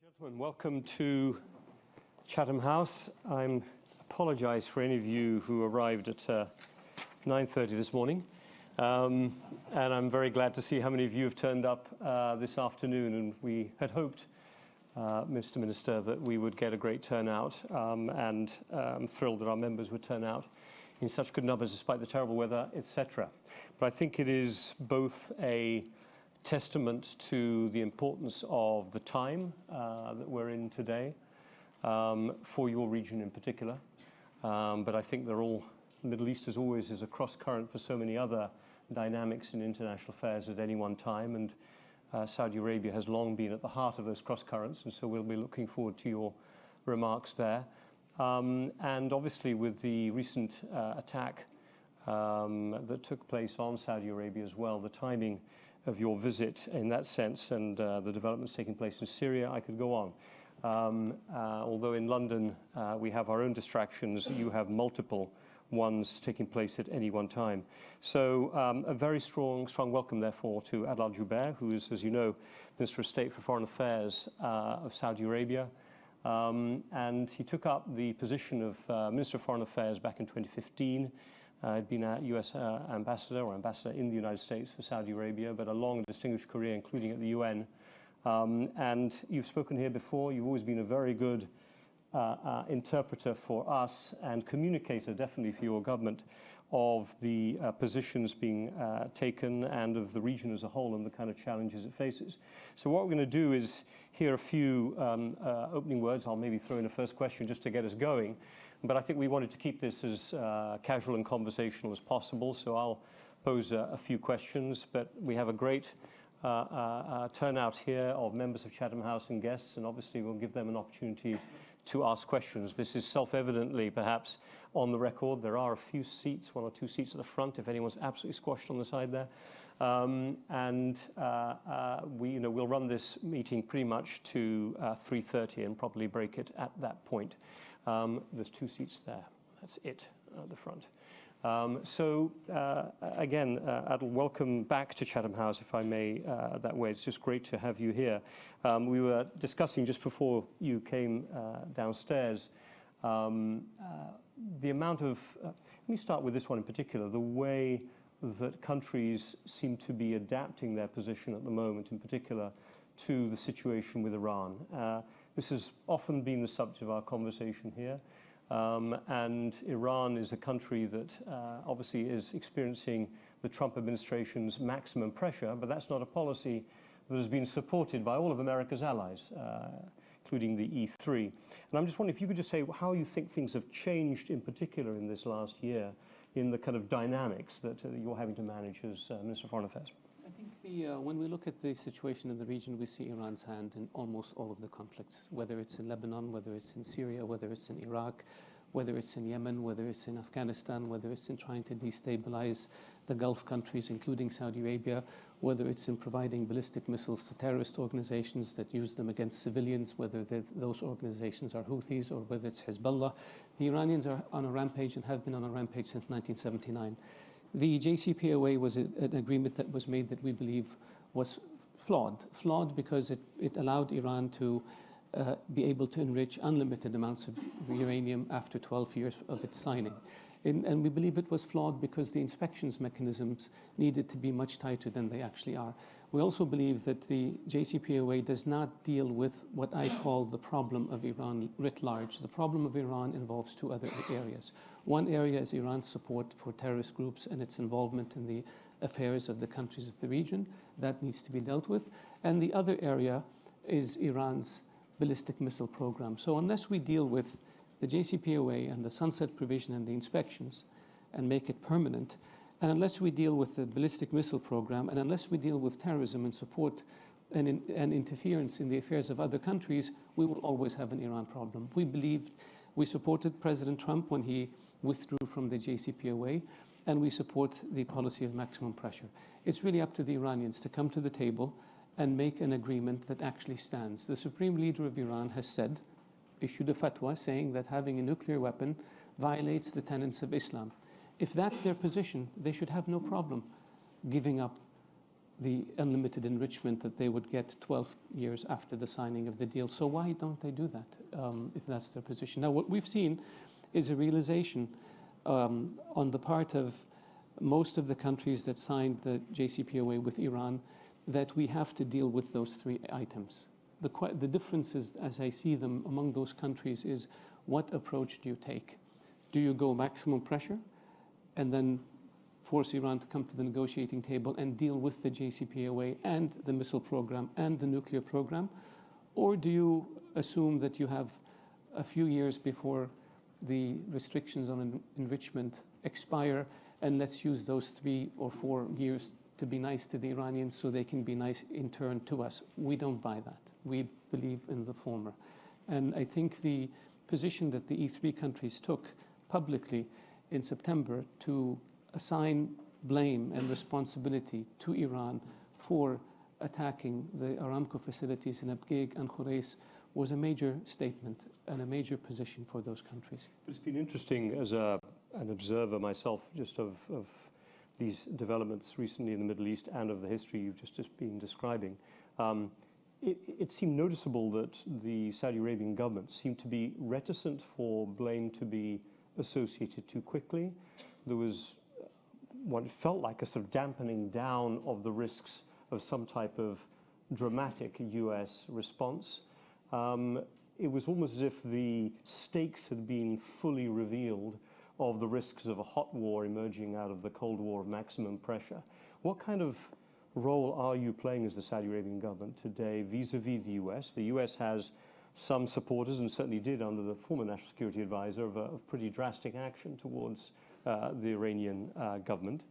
Gentlemen, welcome to Chatham House. I apologize for any of you who arrived at 9:30 this morning. And I'm very glad to see how many of you have turned up this afternoon. And we had hoped, Mr. Minister, that we would get a great turnout. And I'm thrilled that our members would turn out in such good numbers despite the terrible weather, etc. But I think it is both a testament to the importance of the time that we're in today for your region in particular. But I think they're all, the Middle East as always is a cross current for so many other dynamics in international affairs at any one time. And Saudi Arabia has long been at the heart of those cross currents. And so we'll be looking forward to your remarks there. And obviously with the recent attack that took place on Saudi Arabia as well, the timing of your visit in that sense and the developments taking place in Syria, I could go on. Although in London we have our own distractions, you have multiple ones taking place at any one time. So a very strong welcome, therefore, to Adel Al-Jubeir, who is, as you know, Minister of State for Foreign Affairs of Saudi Arabia. And he took up the position of Minister of Foreign Affairs back in 2015. He'd been a U.S. ambassador in the United States for Saudi Arabia, but a long distinguished career, including at the UN. And you've spoken here before. You've always been a very good interpreter for us and communicator, definitely for your government, of the positions being taken and of the region as a whole and the kind of challenges it faces. So what we're going to do is hear a few opening words. I'll maybe throw in a first question just to get us going. But I think we wanted to keep this as casual and conversational as possible. So I'll pose a few questions. But we have a great turnout here of members of Chatham House and guests. And obviously we'll give them an opportunity to ask questions. This is self-evidently perhaps on the record. There are a few seats, one or two seats at the front, if anyone's absolutely squashed on the side there. We'll run this meeting pretty much to 3:30 and probably break it at that point. There's two seats there. That's it at the front. Again, Adel, welcome back to Chatham House, if I may, that way. It's just great to have you here. We were discussing just before you came downstairs the amount of, let me start with this one in particular, the way that countries seem to be adapting their position at the moment, in particular, to the situation with Iran. This has often been the subject of our conversation here. And Iran is a country that obviously is experiencing the Trump administration's maximum pressure, but that's not a policy that has been supported by all of America's allies, including the E3. And I'm just wondering if you could just say how you think things have changed in particular in this last year in the kind of dynamics that you're having to manage as Minister of Foreign Affairs. I think when we look at the situation in the region, we see Iran's hand in almost all of the conflicts, whether it's in Lebanon, whether it's in Syria, whether it's in Iraq, whether it's in Yemen, whether it's in Afghanistan, whether it's in trying to destabilize the Gulf countries, including Saudi Arabia, whether it's in providing ballistic missiles to terrorist organizations that use them against civilians, whether those organizations are Houthis or whether it's Hezbollah. The Iranians are on a rampage and have been on a rampage since 1979. The JCPOA was an agreement that was made that we believe was flawed because it allowed Iran to be able to enrich unlimited amounts of uranium after 12 years of its signing. And we believe it was flawed because the inspections mechanisms needed to be much tighter than they actually are. We also believe that the JCPOA does not deal with what I call the problem of Iran writ large. The problem of Iran involves two other areas. One area is Iran's support for terrorist groups and its involvement in the affairs of the countries of the region. That needs to be dealt with. And the other area is Iran's ballistic missile program. So unless we deal with the JCPOA and the sunset provision and the inspections and make it permanent, and unless we deal with the ballistic missile program, and unless we deal with terrorism and support and interference in the affairs of other countries, we will always have an Iran problem. We supported President Trump when he withdrew from the JCPOA, and we support the policy of maximum pressure. It's really up to the Iranians to come to the table and make an agreement that actually stands. The supreme leader of Iran has issued a fatwa saying that having a nuclear weapon violates the tenets of Islam. If that's their position, they should have no problem giving up the unlimited enrichment that they would get 12 years after the signing of the deal. So why don't they do that if that's their position? Now, what we've seen is a realization on the part of most of the countries that signed the JCPOA with Iran that we have to deal with those three items. The differences, as I see them among those countries, is what approach do you take? Do you go maximum pressure and then force Iran to come to the negotiating table and deal with the JCPOA and the missile program and the nuclear program? Or do you assume that you have a few years before the restrictions on enrichment expire, and let's use those 3 or 4 years to be nice to the Iranians so they can be nice in turn to us? We don't buy that. We believe in the former. And I think the position that the E3 countries took publicly in September to assign blame and responsibility to Iran for attacking the Aramco facilities in Abqaiq and Khurais was a major statement and a major position for those countries. It's been interesting as an observer myself just of these developments recently in the Middle East and of the history you've just been describing. It seemed noticeable that the Saudi Arabian government seemed to be reticent for blame to be associated too quickly. There was what felt like a sort of dampening down of the risks of some type of dramatic US response. It was almost as if the stakes had been fully revealed of the risks of a hot war emerging out of the Cold War of maximum pressure. What kind of role are you playing as the Saudi Arabian government today vis-a-vis the US? The US has some supporters, and certainly did under the former National Security Advisor, of pretty drastic action towards the Iranian government.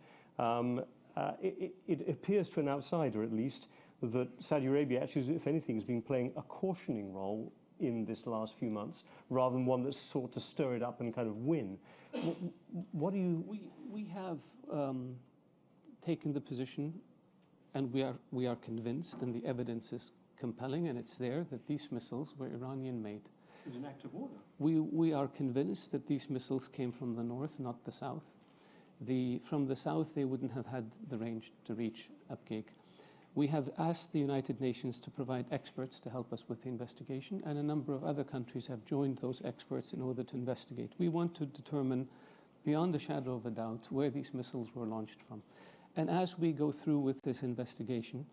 It appears to an outsider, at least, that Saudi Arabia actually, if anything, has been playing a cautioning role in this last few months, rather than one that's sought to stir it up and kind of win. What do you... We have taken the position, and we are convinced, and the evidence is compelling, and it's there, that these missiles were Iranian-made. It was an act of order. We are convinced that these missiles came from the north, not the south. From the south, they wouldn't have had the range to reach Abqaiq. We have asked the United Nations to provide experts to help us with the investigation, and a number of other countries have joined those experts in order to investigate. We want to determine, beyond a shadow of a doubt, where these missiles were launched from. And as we go through with this investigation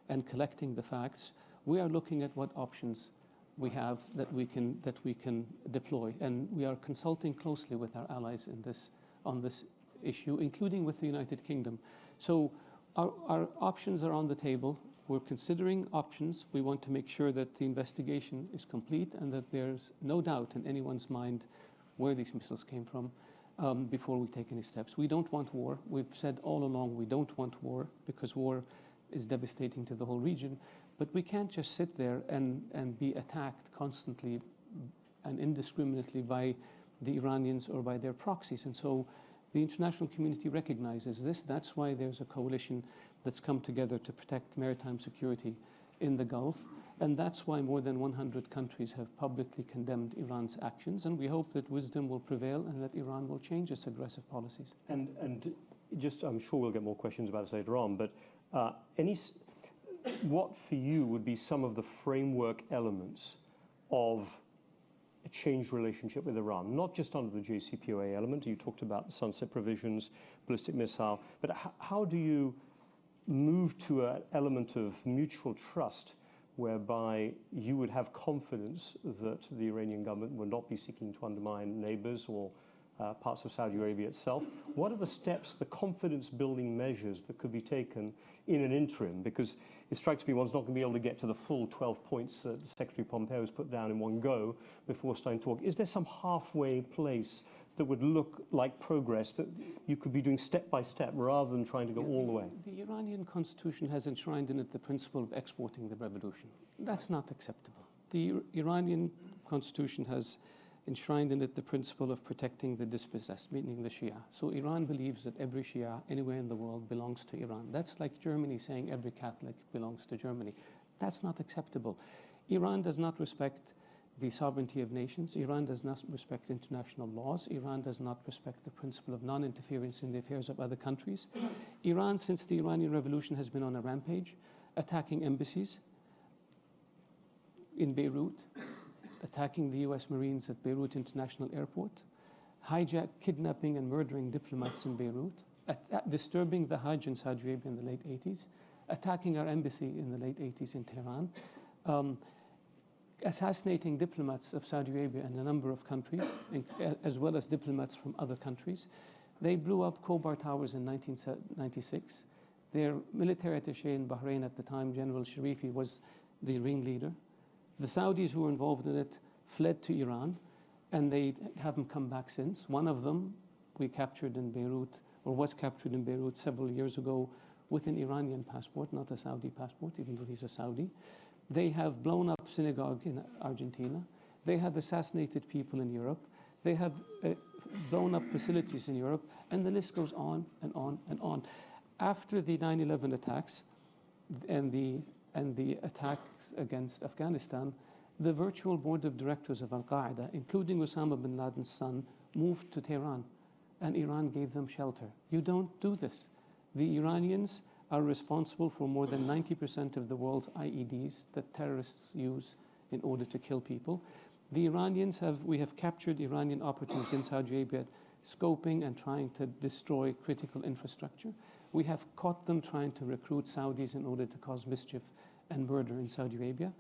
and collecting the facts, we are looking at what options we have that we can deploy. And we are consulting closely with our allies on this issue, including with the United Kingdom. So our options are on the table. We're considering options. We want to make sure that the investigation is complete and that there's no doubt in anyone's mind where these missiles came from before we take any steps. We don't want war. We've said all along we don't want war, because war is devastating to the whole region. But we can't just sit there and be attacked constantly and indiscriminately by the Iranians or by their proxies. And so the international community recognizes this. That's why there's a coalition that's come together to protect maritime security in the Gulf. And that's why more than 100 countries have publicly condemned Iran's actions. And we hope that wisdom will prevail and that Iran will change its aggressive policies. And just, I'm sure we'll get more questions about this later on, but what for you would be some of the framework elements of a changed relationship with Iran, not just under the JCPOA element? You talked about the sunset provisions, ballistic missile, but how do you move to an element of mutual trust whereby you would have confidence that the Iranian government will not be seeking to undermine neighbors or parts of Saudi Arabia itself? What are the steps, the confidence-building measures that could be taken in an interim? Because it strikes me one's not going to be able to get to the full 12 points that Secretary Pompeo has put down in one go before starting to talk. Is there some halfway place that would look like progress that you could be doing step by step rather than trying to go all the way? The Iranian constitution has enshrined in it the principle of exporting the revolution. That's not acceptable. The Iranian constitution has enshrined in it the principle of protecting the dispossessed, meaning the Shia. So Iran believes that every Shia anywhere in the world belongs to Iran. That's like Germany saying every Catholic belongs to Germany. That's not acceptable. Iran does not respect the sovereignty of nations. Iran does not respect international laws. Iran does not respect the principle of non-interference in the affairs of other countries. Iran, since the Iranian Revolution, has been on a rampage, attacking embassies in Beirut, attacking the US Marines at Beirut International Airport, kidnapping and murdering diplomats in Beirut, disturbing the Hajj in Saudi Arabia in the late 80s, attacking our embassy in the late 80s in Tehran, assassinating diplomats of Saudi Arabia and a number of countries, as well as diplomats from other countries. They blew up Khobar Towers in 1996. Their military attaché in Bahrain at the time, General Sharifi, was the ringleader. The Saudis who were involved in it fled to Iran, and they haven't come back since. One of them we captured in Beirut, or was captured in Beirut several years ago with an Iranian passport, not a Saudi passport, even though he's a Saudi. They have blown up synagogue in Argentina. They have assassinated people in Europe. They have blown up facilities in Europe, and the list goes on and on and on. After the 9/11 attacks and the attack against Afghanistan, the virtual board of directors of Al-Qaeda, including Osama bin Laden's son, moved to Tehran, and Iran gave them shelter. You don't do this. The Iranians are responsible for more than 90% of the world's IEDs that terrorists use in order to kill people. The Iranians we have captured Iranian operatives in Saudi Arabia scoping and trying to destroy critical infrastructure. We have caught them trying to recruit Saudis in order to cause mischief and murder in Saudi Arabia.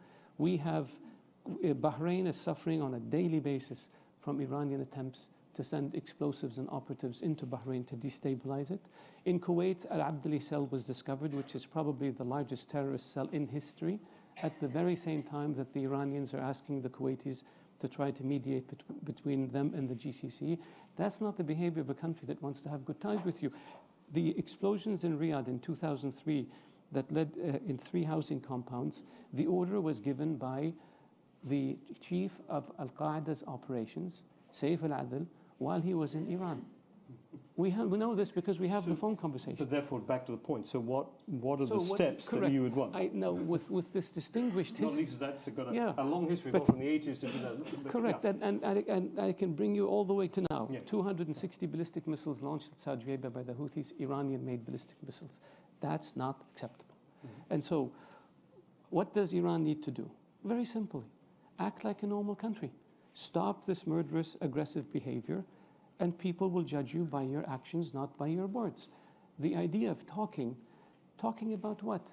Bahrain is suffering on a daily basis from Iranian attempts to send explosives and operatives into Bahrain to destabilize it. In Kuwait, Al-Abdali cell was discovered, which is probably the largest terrorist cell in history, at the very same time that the Iranians are asking the Kuwaitis to try to mediate between them and the GCC. That's not the behavior of a country that wants to have good times with you. The explosions in Riyadh in 2003 that led in 3 housing compounds, the order was given by the chief of Al-Qaeda's operations, Saif al-Adl, while he was in Iran. We know this because we have the phone conversation. But therefore, back to the point. So what are the steps that you would want? I know with this distinguished history. Not least that's got a long history, got from the 80s to 2000. Correct, yeah. and I can bring you all the way to now. Yeah. 260 ballistic missiles launched in Saudi Arabia by the Houthis, Iranian-made ballistic missiles. That's not acceptable. Mm-hmm. And so, what does Iran need to do? Very simply, act like a normal country. Stop this murderous, aggressive behavior, and people will judge you by your actions, not by your words. The idea of talking about what?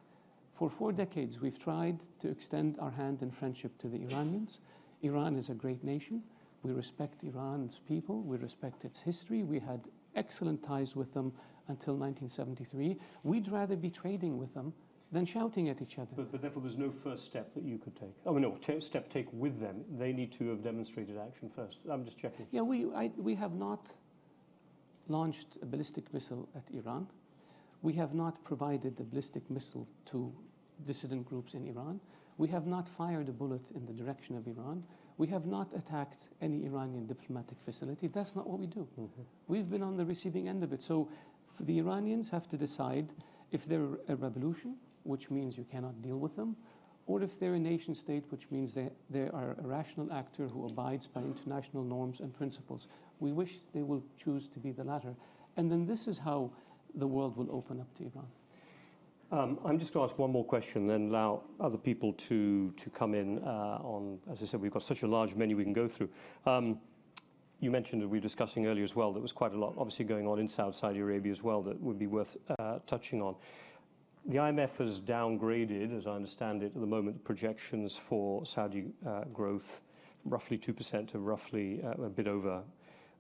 For 4 decades, we've tried to extend our hand in friendship to the Iranians. Iran is a great nation. We respect Iran's people. We respect its history. We had excellent ties with them until 1973. We'd rather be trading with them than shouting at each other. But therefore, there's no first step that you could take. Oh, no, step take with them. They need to have demonstrated action first. I'm just checking. Yeah, we have not launched a ballistic missile at Iran. We have not provided a ballistic missile to dissident groups in Iran. We have not fired a bullet in the direction of Iran. We have not attacked any Iranian diplomatic facility. That's not what we do. Mm-hmm. We've been on the receiving end of it. So the Iranians have to decide if they're a revolution, which means you cannot deal with them, or if they're a nation state, which means they are a rational actor who abides by international norms and principles. We wish they will choose to be the latter. And then this is how the world will open up to Iran. I'm just going to ask one more question, then allow other people to come in on, as I said, we've got such a large menu we can go through. You mentioned that we were discussing earlier as well, there was quite a lot obviously going on in Saudi Arabia as well that would be worth touching on. The IMF has downgraded, as I understand it, at the moment, the projections for Saudi growth from roughly 2% to roughly a bit over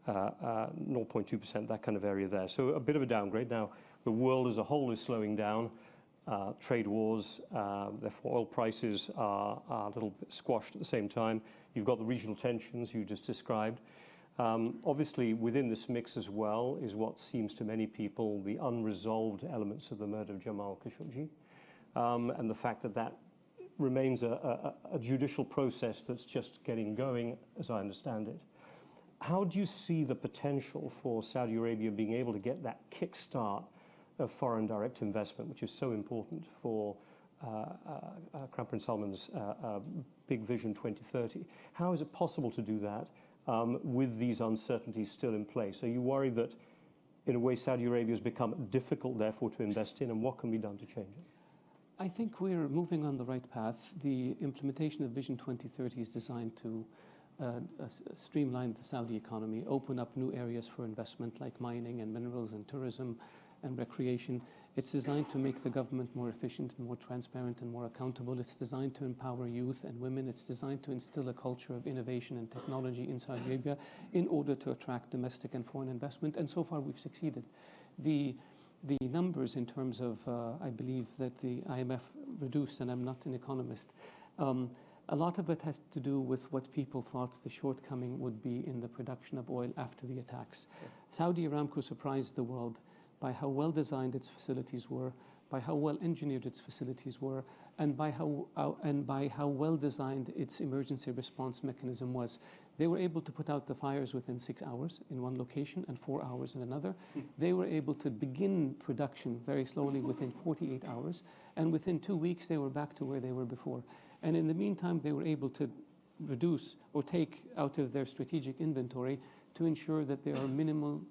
0.2%, that kind of area there. So a bit of a downgrade. Now, the world as a whole is slowing down. Trade wars, therefore oil prices are a little bit squashed at the same time. You've got the regional tensions you just described. Obviously, within this mix as well is what seems to many people the unresolved elements of the murder of Jamal Khashoggi, and the fact that that remains a judicial process that's just getting going, as I understand it. How do you see the potential for Saudi Arabia being able to get that kickstart of foreign direct investment, which is so important for Crown Prince Salman's Big Vision 2030. How is it possible to do that with these uncertainties still in place? Are you worried that, in a way, Saudi Arabia has become difficult, therefore, to invest in, and what can be done to change it? I think we're moving on the right path. The implementation of Vision 2030 is designed to streamline the Saudi economy, open up new areas for investment like mining and minerals and tourism and recreation. It's designed to make the government more efficient and more transparent and more accountable. It's designed to empower youth and women. It's designed to instill a culture of innovation and technology in Saudi Arabia in order to attract domestic and foreign investment. And so far, we've succeeded. The numbers in terms of, I believe that the IMF reduced, and I'm not an economist, a lot of it has to do with what people thought the shortcoming would be in the production of oil after the attacks. Yeah. Saudi Aramco surprised the world by how well designed its facilities were, by how well engineered its facilities were, and by how well designed its emergency response mechanism was. They were able to put out the fires within 6 hours in one location and 4 hours in another. They were able to begin production very slowly within 48 hours, and within 2 weeks they were back to where they were before. And in the meantime, they were able to reduce or take out of their strategic inventory to ensure that there are minimal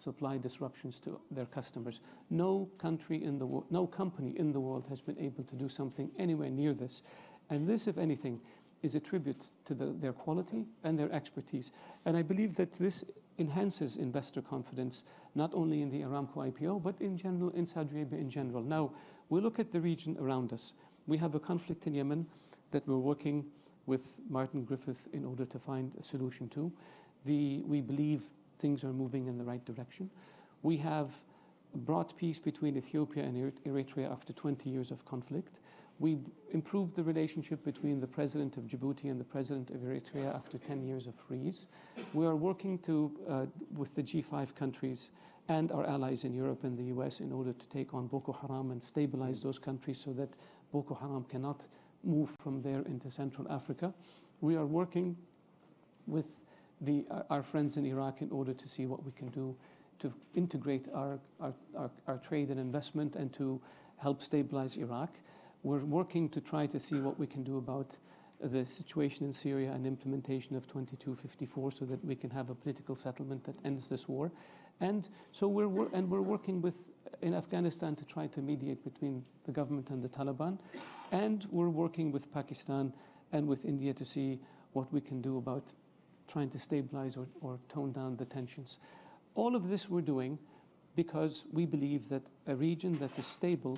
supply disruptions to their customers. No country in the world, no company in the world has been able to do something anywhere near this. And this, if anything, is a tribute to their quality and their expertise. And I believe that this enhances investor confidence, not only in the Aramco IPO, but in general, in Saudi Arabia in general. Now, we look at the region around us. We have a conflict in Yemen that we're working with Martin Griffith in order to find a solution to. We believe things are moving in the right direction. We have brought peace between Ethiopia and Eritrea after 20 years of conflict. We improved the relationship between the president of Djibouti and the president of Eritrea after 10 years of freeze. We are working with the G5 countries and our allies in Europe and the US in order to take on Boko Haram and stabilize those countries so that Boko Haram cannot move from there into Central Africa. We are working with our friends in Iraq in order to see what we can do to integrate our trade and investment and to help stabilize Iraq. We're working to try to see what we can do about the situation in Syria and implementation of 2254 so that we can have a political settlement that ends this war. And so we're working in Afghanistan to try to mediate between the government and the Taliban. And we're working with Pakistan and with India to see what we can do about trying to stabilize or tone down the tensions. All of this we're doing because we believe that a region that is stable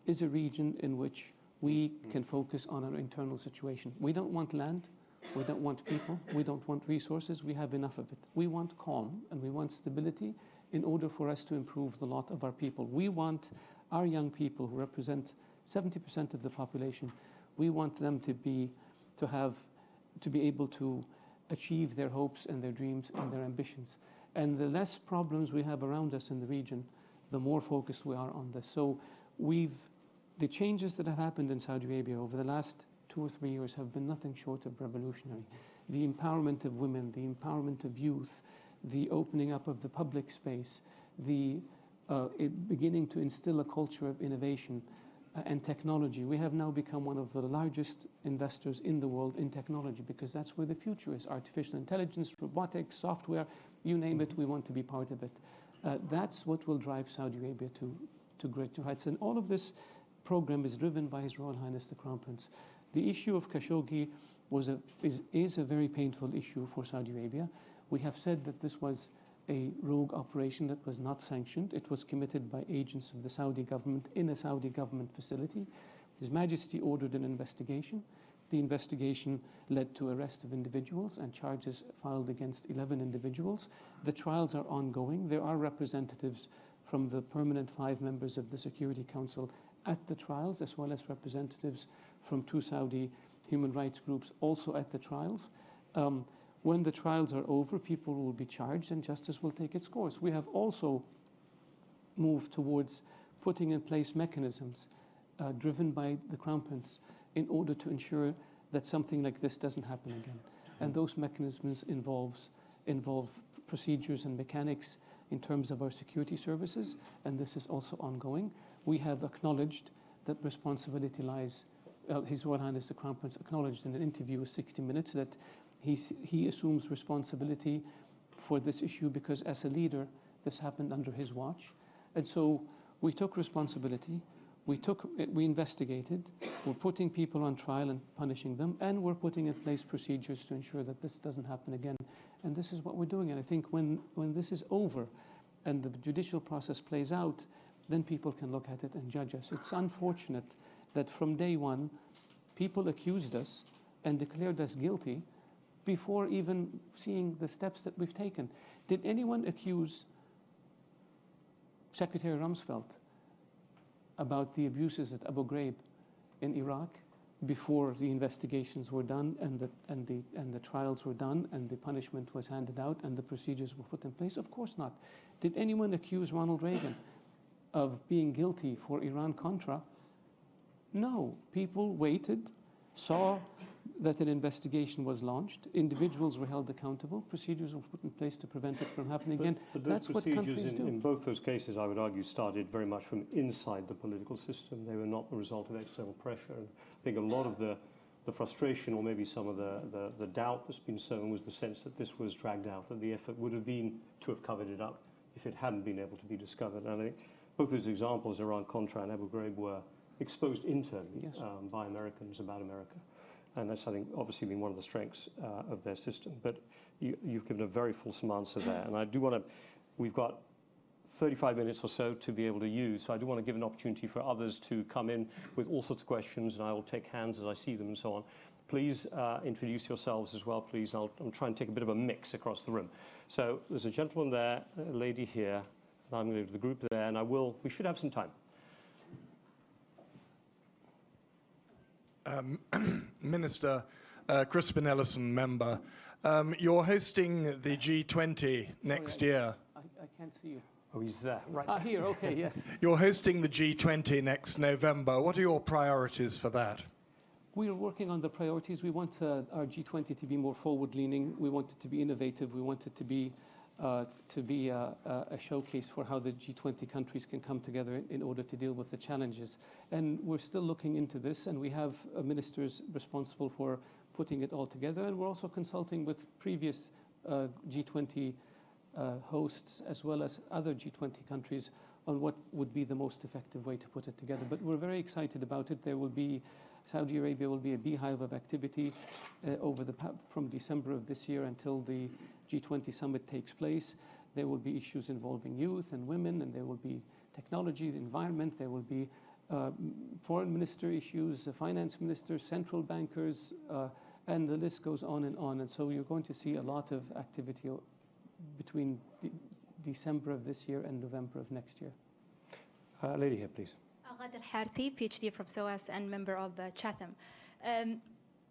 is a region in which we can focus on our internal situation. We don't want land, we don't want people, we don't want resources, we have enough of it. We want calm and we want stability in order for us to improve the lot of our people. We want our young people, who represent 70% of the population, we want them to be able to achieve their hopes and their dreams and their ambitions. And the less problems we have around us in the region, the more focused we are on this. So the changes that have happened in Saudi Arabia over the last 2 or 3 years have been nothing short of revolutionary. The empowerment of women, the empowerment of youth, the opening up of the public space, beginning to instill a culture of innovation and technology. We have now become one of the largest investors in the world in technology because that's where the future is. Artificial intelligence, robotics, software, you name it, we want to be part of it. That's what will drive Saudi Arabia to greater heights. And all of this program is driven by His Royal Highness the Crown Prince. The issue of Khashoggi is a very painful issue for Saudi Arabia. We have said that this was a rogue operation that was not sanctioned. It was committed by agents of the Saudi government in a Saudi government facility. His Majesty ordered an investigation. The investigation led to arrest of individuals and charges filed against 11 individuals. The trials are ongoing. There are representatives from the permanent 5 members of the Security Council at the trials, as well as representatives from 2 Saudi human rights groups also at the trials. When the trials are over, people will be charged and justice will take its course. We have also moved towards putting in place mechanisms driven by the Crown Prince in order to ensure that something like this doesn't happen again. And those mechanisms involve procedures and mechanics in terms of our security services, and this is also ongoing. We have acknowledged that responsibility lies. His Royal Highness the Crown Prince acknowledged in an interview with 60 Minutes that he assumes responsibility for this issue because as a leader, this happened under his watch. And so we took responsibility, we investigated, we're putting people on trial and punishing them, and we're putting in place procedures to ensure that this doesn't happen again. And this is what we're doing. And I think when this is over and the judicial process plays out, then people can look at it and judge us. It's unfortunate that from day one, people accused us and declared us guilty before even seeing the steps that we've taken. Did anyone accuse Secretary Rumsfeld about the abuses at Abu Ghraib in Iraq before the investigations were done and the trials were done and the punishment was handed out and the procedures were put in place? Of course not. Did anyone accuse Ronald Reagan of being guilty for Iran-Contra? No. People waited, saw that an investigation was launched, individuals were held accountable, procedures were put in place to prevent it from happening again. But that's what countries do. In both those cases, I would argue, started very much from inside the political system. They were not the result of external pressure. And I think a lot of the frustration, or maybe some of the doubt that's been sown, was the sense that this was dragged out, that the effort would have been to have covered it up if it hadn't been able to be discovered. And I think both those examples, Iran-Contra and Abu Ghraib, were exposed internally Yes. by Americans about America. And that's, I think, obviously been one of the strengths of their system. But you've given a very fulsome answer there. And I do want to, we've got 35 minutes or so to be able to use. So I do want to give an opportunity for others to come in with all sorts of questions, and I will take hands as I see them and so on. Please introduce yourselves as well, please. And I'll try and take a bit of a mix across the room. So there's a gentleman there, a lady here, and I'm going to go to the group there, and we should have some time. Minister, Crispin Ellison, member. You're hosting the G20 next year. I can't see you. Oh, he's there, right. Here, okay, yes. You're hosting the G20 next November. What are your priorities for that? We are working on the priorities. We want our G20 to be more forward-leaning. We want it to be innovative. We want it to be a showcase for how the G20 countries can come together in order to deal with the challenges. And we're still looking into this, and we have ministers responsible for putting it all together. And we're also consulting with previous G20 hosts as well as other G20 countries on what would be the most effective way to put it together. But we're very excited about it. Saudi Arabia will be a beehive of activity from December of this year until the G20 summit takes place. There will be issues involving youth and women, and there will be technology, the environment. There will be foreign minister issues, finance ministers, central bankers, and the list goes on and on. And so you're going to see a lot of activity between December of this year and November of next year. Lady here, please. Ghadir Harthi, PhD from SOAS and member of Chatham.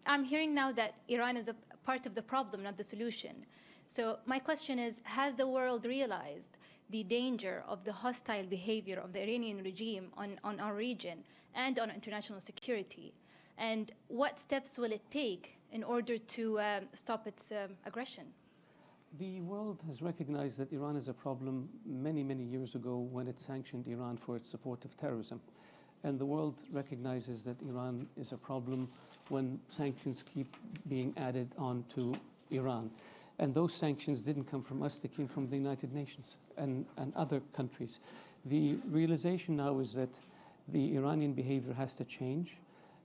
I'm hearing now that Iran is a part of the problem, not the solution. So my question is, has the world realized the danger of the hostile behavior of the Iranian regime on our region and on international security? And what steps will it take in order to stop its aggression? The world has recognized that Iran is a problem many, many years ago when it sanctioned Iran for its support of terrorism. And the world recognizes that Iran is a problem when sanctions keep being added on to Iran. And those sanctions didn't come from us, they came from the United Nations and other countries. The realization now is that the Iranian behavior has to change,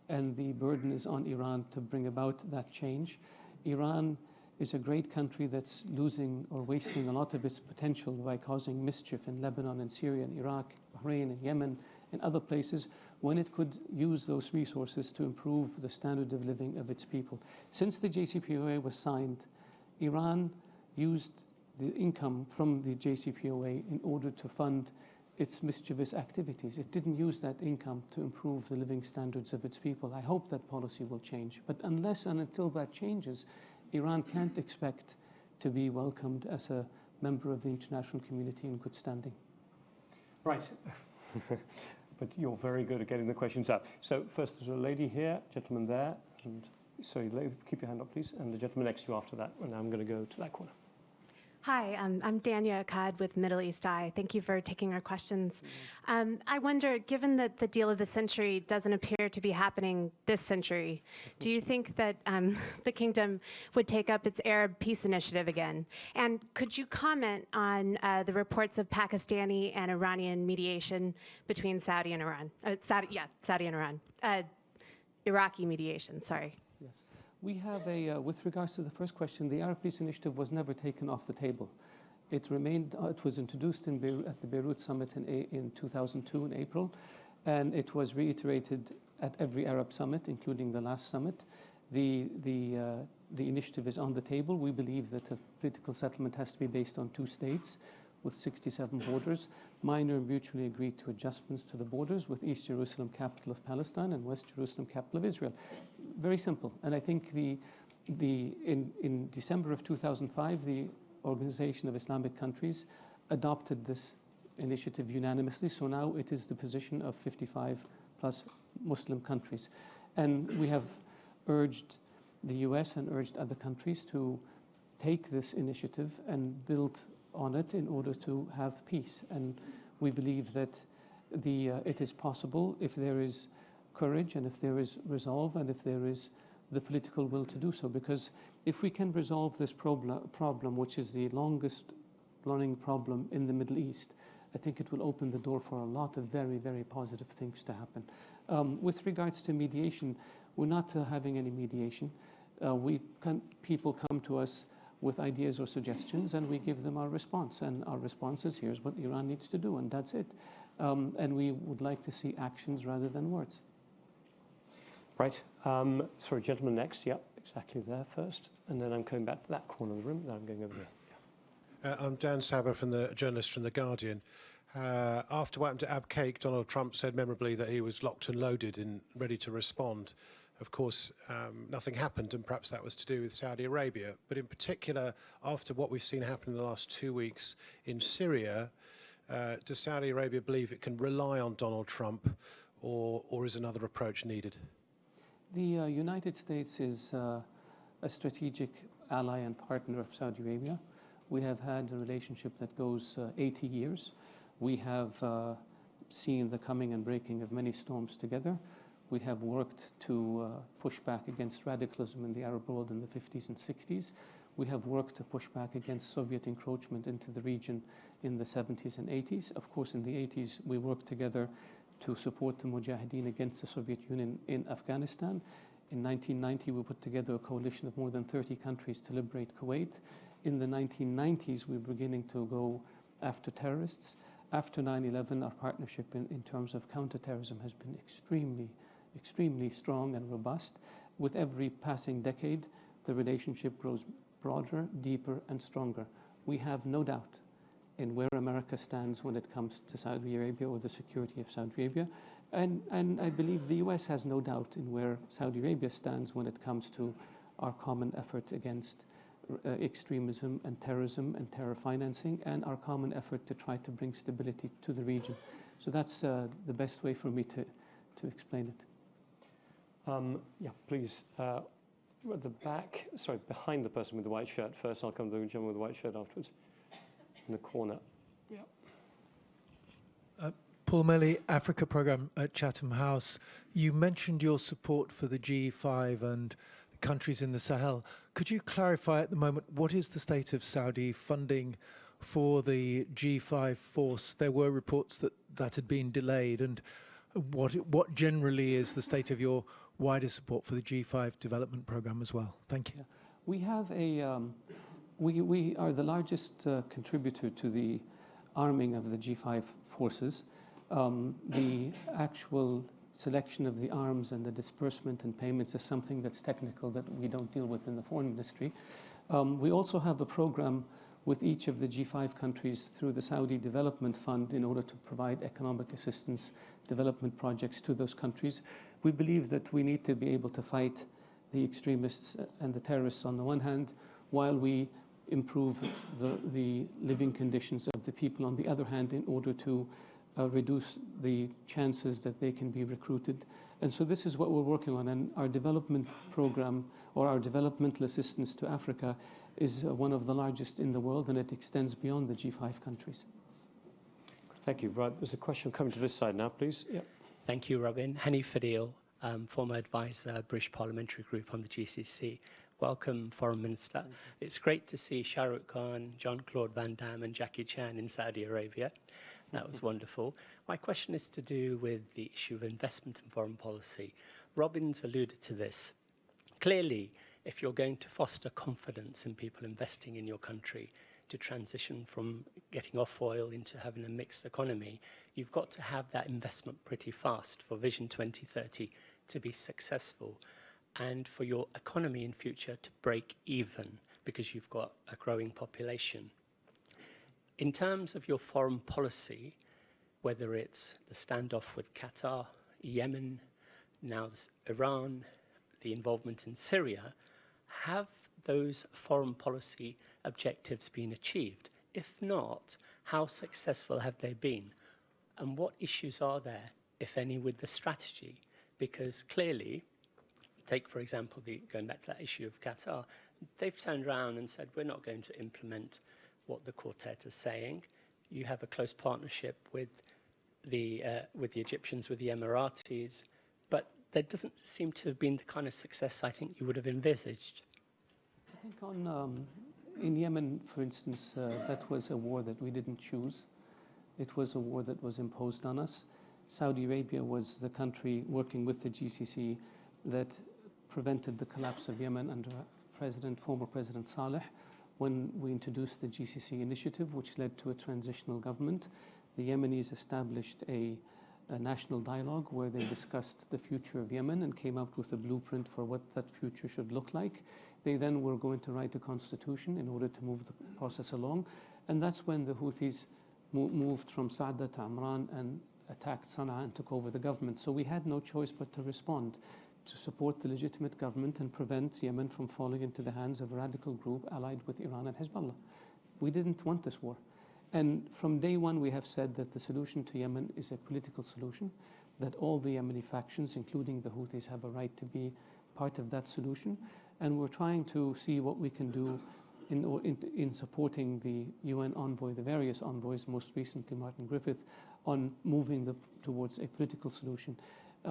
and the burden is on Iran to bring about that change. Iran is a great country that's losing or wasting a lot of its potential by causing mischief in Lebanon and Syria and Iraq, Bahrain and Yemen and other places, when it could use those resources to improve the standard of living of its people. Since the JCPOA was signed, Iran used the income from the JCPOA in order to fund its mischievous activities. It didn't use that income to improve the living standards of its people. I hope that policy will change. But unless and until that changes, Iran can't expect to be welcomed as a member of the international community in good standing. Right. But you're very good at getting the questions out. So first there's a lady here, gentleman there, and sorry, keep your hand up please, and the gentleman next to you after that, and I'm going to go to that corner. Hi, I'm Dania Akkad with Middle East Eye. Thank you for taking our questions. I wonder, given that the deal of the century doesn't appear to be happening this century, do you think that the kingdom would take up its Arab peace initiative again? And could you comment on the reports of Pakistani and Iranian mediation between Saudi and Iran? Saudi and Iran. Iraqi mediation, sorry. Yes. We have with regards to the first question, the Arab Peace Initiative was never taken off the table. It remained, it was introduced at the Beirut Summit in 2002 in April, and it was reiterated at every Arab summit, including the last summit. The initiative is on the table. We believe that a political settlement has to be based on 2 states with 67 borders, minor mutually agreed to adjustments to the borders with East Jerusalem, capital of Palestine, and West Jerusalem, capital of Israel. Very simple. And I think in December of 2005, the Organization of Islamic Countries adopted this initiative unanimously. So now it is the position of 55 plus Muslim countries. And we have urged the US and urged other countries to take this initiative and build on it in order to have peace. And we believe that it is possible if there is courage and if there is resolve and if there is the political will to do so. Because if we can resolve this problem, which is the longest running problem in the Middle East, I think it will open the door for a lot of very, very positive things to happen. With regards to mediation, we're not having any mediation. People come to us with ideas or suggestions, and we give them our response. And our response is, here's what Iran needs to do, and that's it. And we would like to see actions rather than words. Right. Sorry, gentleman next. Yep, exactly there first. And then I'm coming back to that corner of the room. Then I'm going over there. Yeah. I'm Dan Saber, journalist from The Guardian. After what happened to Abqaiq, Donald Trump said memorably that he was locked and loaded and ready to respond. Of course, nothing happened, and perhaps that was to do with Saudi Arabia. But in particular, after what we've seen happen in the last 2 weeks in Syria, does Saudi Arabia believe it can rely on Donald Trump, or is another approach needed? The United States is a strategic ally and partner of Saudi Arabia. We have had a relationship that goes 80 years. We have seen the coming and breaking of many storms together. We have worked to push back against radicalism in the Arab world in the 50s and 60s. We have worked to push back against Soviet encroachment into the region in the 70s and 80s. Of course, in the 80s, we worked together to support the Mujahideen against the Soviet Union in Afghanistan. In 1990, we put together a coalition of more than 30 countries to liberate Kuwait. In the 1990s, we were beginning to go after terrorists. After 9/11, our partnership in terms of counterterrorism has been extremely strong and robust. With every passing decade, the relationship grows broader, deeper, and stronger. We have no doubt in where America stands when it comes to Saudi Arabia or the security of Saudi Arabia. And I believe the US has no doubt in where Saudi Arabia stands when it comes to our common effort against extremism and terror financing, and our common effort to try to bring stability to the region. So that's the best way for me to explain it. Yeah, please. At the back, sorry, behind the person with the white shirt first. I'll come to the gentleman with the white shirt afterwards. In the corner. Yeah. Paul Melly, Africa Programme at Chatham House. You mentioned your support for the G5 and countries in the Sahel. Could you clarify at the moment what is the state of Saudi funding for the G5 force? There were reports that had been delayed, and what generally is the state of your wider support for the G5 development program as well? Thank you. Yeah. We have we are the largest contributor to the arming of the G5 forces. The actual selection of the arms and the disbursement and payments is something that's technical that we don't deal with in the foreign ministry. We also have a program with each of the G5 countries through the Saudi Development Fund in order to provide economic assistance, development projects to those countries. We believe that we need to be able to fight the extremists and the terrorists on the one hand, while we improve the living conditions of the people on the other hand, in order to reduce the chances that they can be recruited. And so this is what we're working on. And our development program, or our developmental assistance to Africa, is one of the largest in the world, and it extends beyond the G5 countries. Thank you. Right, there's a question coming to this side now, please. Yep. Thank you, Robin. Hanif Fadil, former advisor, British Parliamentary Group on the GCC. Welcome, Foreign Minister. It's great to see Shah Rukh Khan, Jean-Claude Van Damme and Jackie Chan in Saudi Arabia. That was wonderful. My question is to do with the issue of investment and foreign policy. Robin's alluded to this. Clearly, if you're going to foster confidence in people investing in your country to transition from getting off oil into having a mixed economy, you've got to have that investment pretty fast for Vision 2030 to be successful and for your economy in future to break even because you've got a growing population. In terms of your foreign policy, whether it's the standoff with Qatar, Yemen, now Iran, the involvement in Syria, have those foreign policy objectives been achieved? If not, how successful have they been? And what issues are there, if any, with the strategy? Because clearly, take, for example, going back to that issue of Qatar, they've turned around and said, we're not going to implement what the quartet is saying. You have a close partnership with the Egyptians, with the Emiratis, but there doesn't seem to have been the kind of success I think you would have envisaged. I think in Yemen, for instance, that was a war that we didn't choose. It was a war that was imposed on us. Saudi Arabia was the country working with the GCC that prevented the collapse of Yemen under former President Saleh when we introduced the GCC initiative, which led to a transitional government. The Yemenis established a national dialogue where they discussed the future of Yemen and came up with a blueprint for what that future should look like. They then were going to write a constitution in order to move the process along. And that's when the Houthis moved from Sa'da to Amran and attacked Sana'a and took over the government. So we had no choice but to respond, to support the legitimate government and prevent Yemen from falling into the hands of a radical group allied with Iran and Hezbollah. We didn't want this war. And from day one, we have said that the solution to Yemen is a political solution, that all the Yemeni factions, including the Houthis, have a right to be part of that solution. And we're trying to see what we can do in supporting the UN envoy, the various envoys, most recently Martin Griffith, on moving towards a political solution.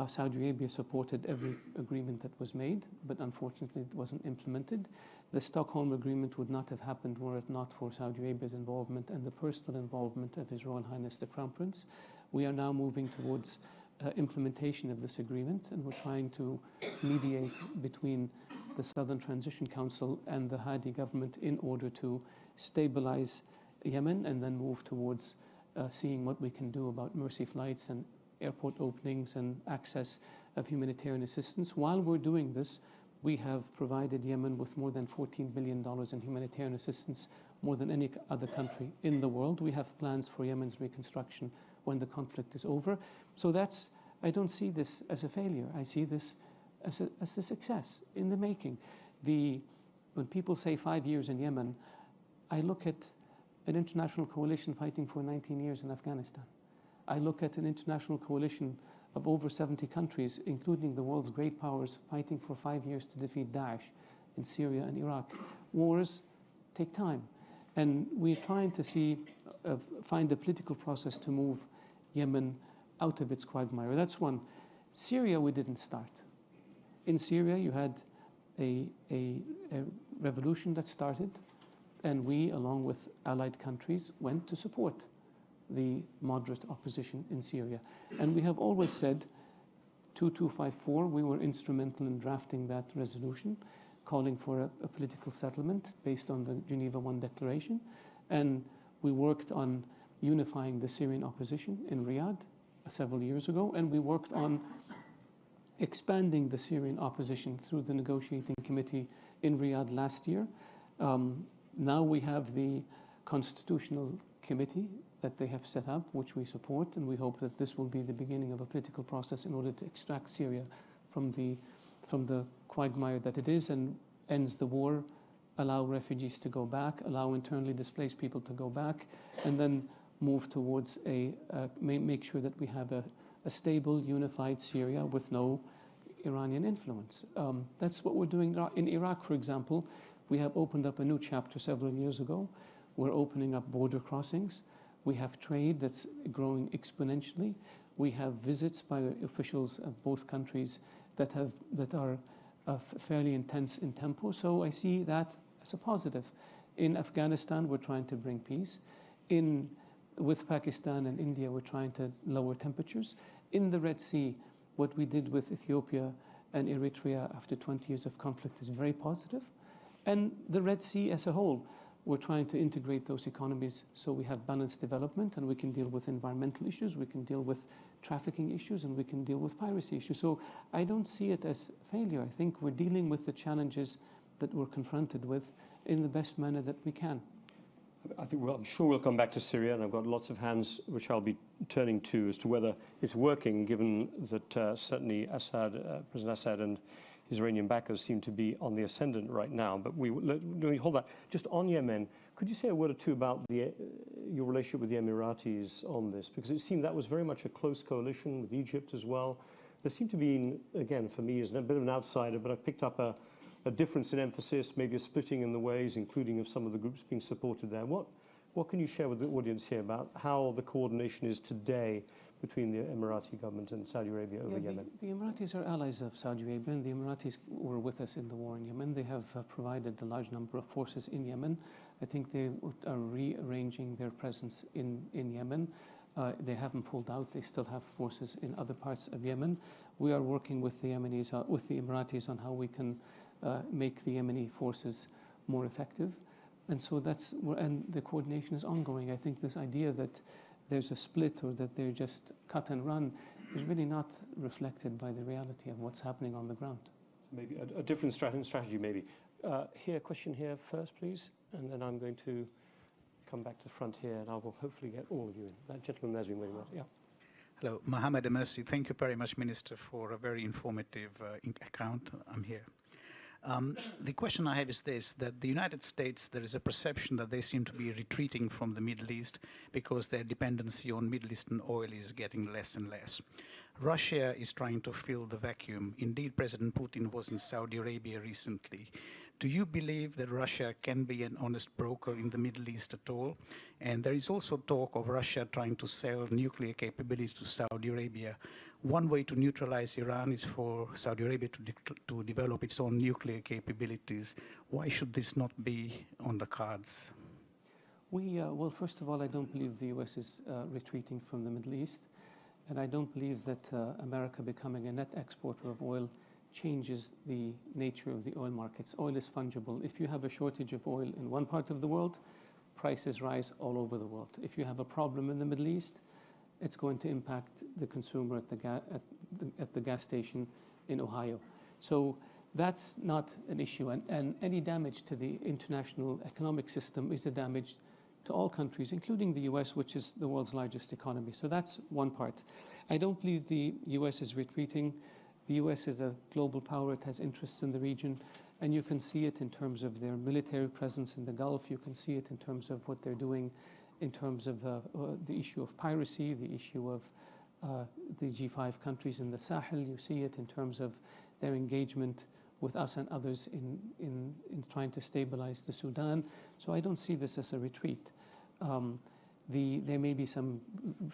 Saudi Arabia supported every agreement that was made, but unfortunately it wasn't implemented. The Stockholm Agreement would not have happened were it not for Saudi Arabia's involvement and the personal involvement of His Royal Highness the Crown Prince. We are now moving towards implementation of this agreement, and we're trying to mediate between the Southern Transition Council and the Hadi government in order to stabilize Yemen and then move towards seeing what we can do about mercy flights and airport openings and access of humanitarian assistance. While we're doing this, we have provided Yemen with more than $14 billion in humanitarian assistance, more than any other country in the world. We have plans for Yemen's reconstruction when the conflict is over. So I don't see this as a failure. I see this as a success in the making. When people say 5 years in Yemen, I look at an international coalition fighting for 19 years in Afghanistan. I look at an international coalition of over 70 countries, including the world's great powers, fighting for 5 years to defeat Daesh in Syria and Iraq. Wars take time. And we're trying to find a political process to move Yemen out of its quagmire. That's one. Syria, we didn't start. In Syria, you had a revolution that started, and we, along with allied countries, went to support the moderate opposition in Syria. And we have always said, 2254, we were instrumental in drafting that resolution, calling for a political settlement based on the Geneva I Declaration. And we worked on unifying the Syrian opposition in Riyadh several years ago, and we worked on expanding the Syrian opposition through the negotiating committee in Riyadh last year. Now we have the Constitutional Committee that they have set up, which we support, and we hope that this will be the beginning of a political process in order to extract Syria from the quagmire that it is and ends the war, allow refugees to go back, allow internally displaced people to go back, and then move towards make sure that we have a stable, unified Syria with no Iranian influence. That's what we're doing in Iraq, for example. We have opened up a new chapter several years ago. We're opening up border crossings. We have trade that's growing exponentially. We have visits by officials of both countries that are fairly intense in tempo. So I see that as a positive. In Afghanistan, we're trying to bring peace. With Pakistan and India, we're trying to lower temperatures. In the Red Sea, what we did with Ethiopia and Eritrea after 20 years of conflict is very positive. And the Red Sea as a whole, we're trying to integrate those economies so we have balanced development and we can deal with environmental issues, we can deal with trafficking issues, and we can deal with piracy issues. So I don't see it as failure. I think we're dealing with the challenges that we're confronted with in the best manner that we can. I'm sure we'll come back to Syria, and I've got lots of hands which I'll be turning to as to whether it's working, given that certainly President Assad and his Iranian backers seem to be on the ascendant right now. But we hold that. Just on Yemen, could you say a word or two about your relationship with the Emiratis on this? Because it seemed that was very much a close coalition with Egypt as well. There seemed to be, again, for me as a bit of an outsider, but I've picked up a difference in emphasis, maybe a splitting in the ways, including of some of the groups being supported there. What can you share with the audience here about how the coordination is today between the Emirati government and Saudi Arabia over Yemen? The Emiratis are allies of Saudi Arabia, and the Emiratis were with us in the war in Yemen. They have provided a large number of forces in Yemen. I think they are rearranging their presence in Yemen. They haven't pulled out. They still have forces in other parts of Yemen. We are working with the Emiratis on how we can make the Yemeni forces more effective. And so and the coordination is ongoing. I think this idea that there's a split or that they're just cut and run is really not reflected by the reality of what's happening on the ground. Maybe a different strategy, maybe. Question here first, please. And then I'm going to come back to the front here, and I will hopefully get all of you in. That gentleman there's been waiting. Yeah. Hello, Mohammed Amersi. Thank you very much, Minister, for a very informative account. I'm here. The question I have is this, that the United States, there is a perception that they seem to be retreating from the Middle East because their dependency on Middle Eastern oil is getting less and less. Russia is trying to fill the vacuum. Indeed, President Putin was in Saudi Arabia recently. Do you believe that Russia can be an honest broker in the Middle East at all? And there is also talk of Russia trying to sell nuclear capabilities to Saudi Arabia. One way to neutralize Iran is for Saudi Arabia to develop its own nuclear capabilities. Why should this not be on the cards? Well, first of all, I don't believe the U.S. is retreating from the Middle East. And I don't believe that America becoming a net exporter of oil changes the nature of the oil markets. Oil is fungible. If you have a shortage of oil in one part of the world, prices rise all over the world. If you have a problem in the Middle East, it's going to impact the consumer at the gas station in Ohio. So that's not an issue. And any damage to the international economic system is a damage to all countries, including the U.S., which is the world's largest economy. So that's one part. I don't believe the U.S. is retreating. The U.S. is a global power. It has interests in the region. And you can see it in terms of their military presence in the Gulf. You can see it in terms of what they're doing in terms of the issue of piracy, the issue of the G5 countries in the Sahel. You see it in terms of their engagement with us and others in trying to stabilize the Sudan. So I don't see this as a retreat. There may be some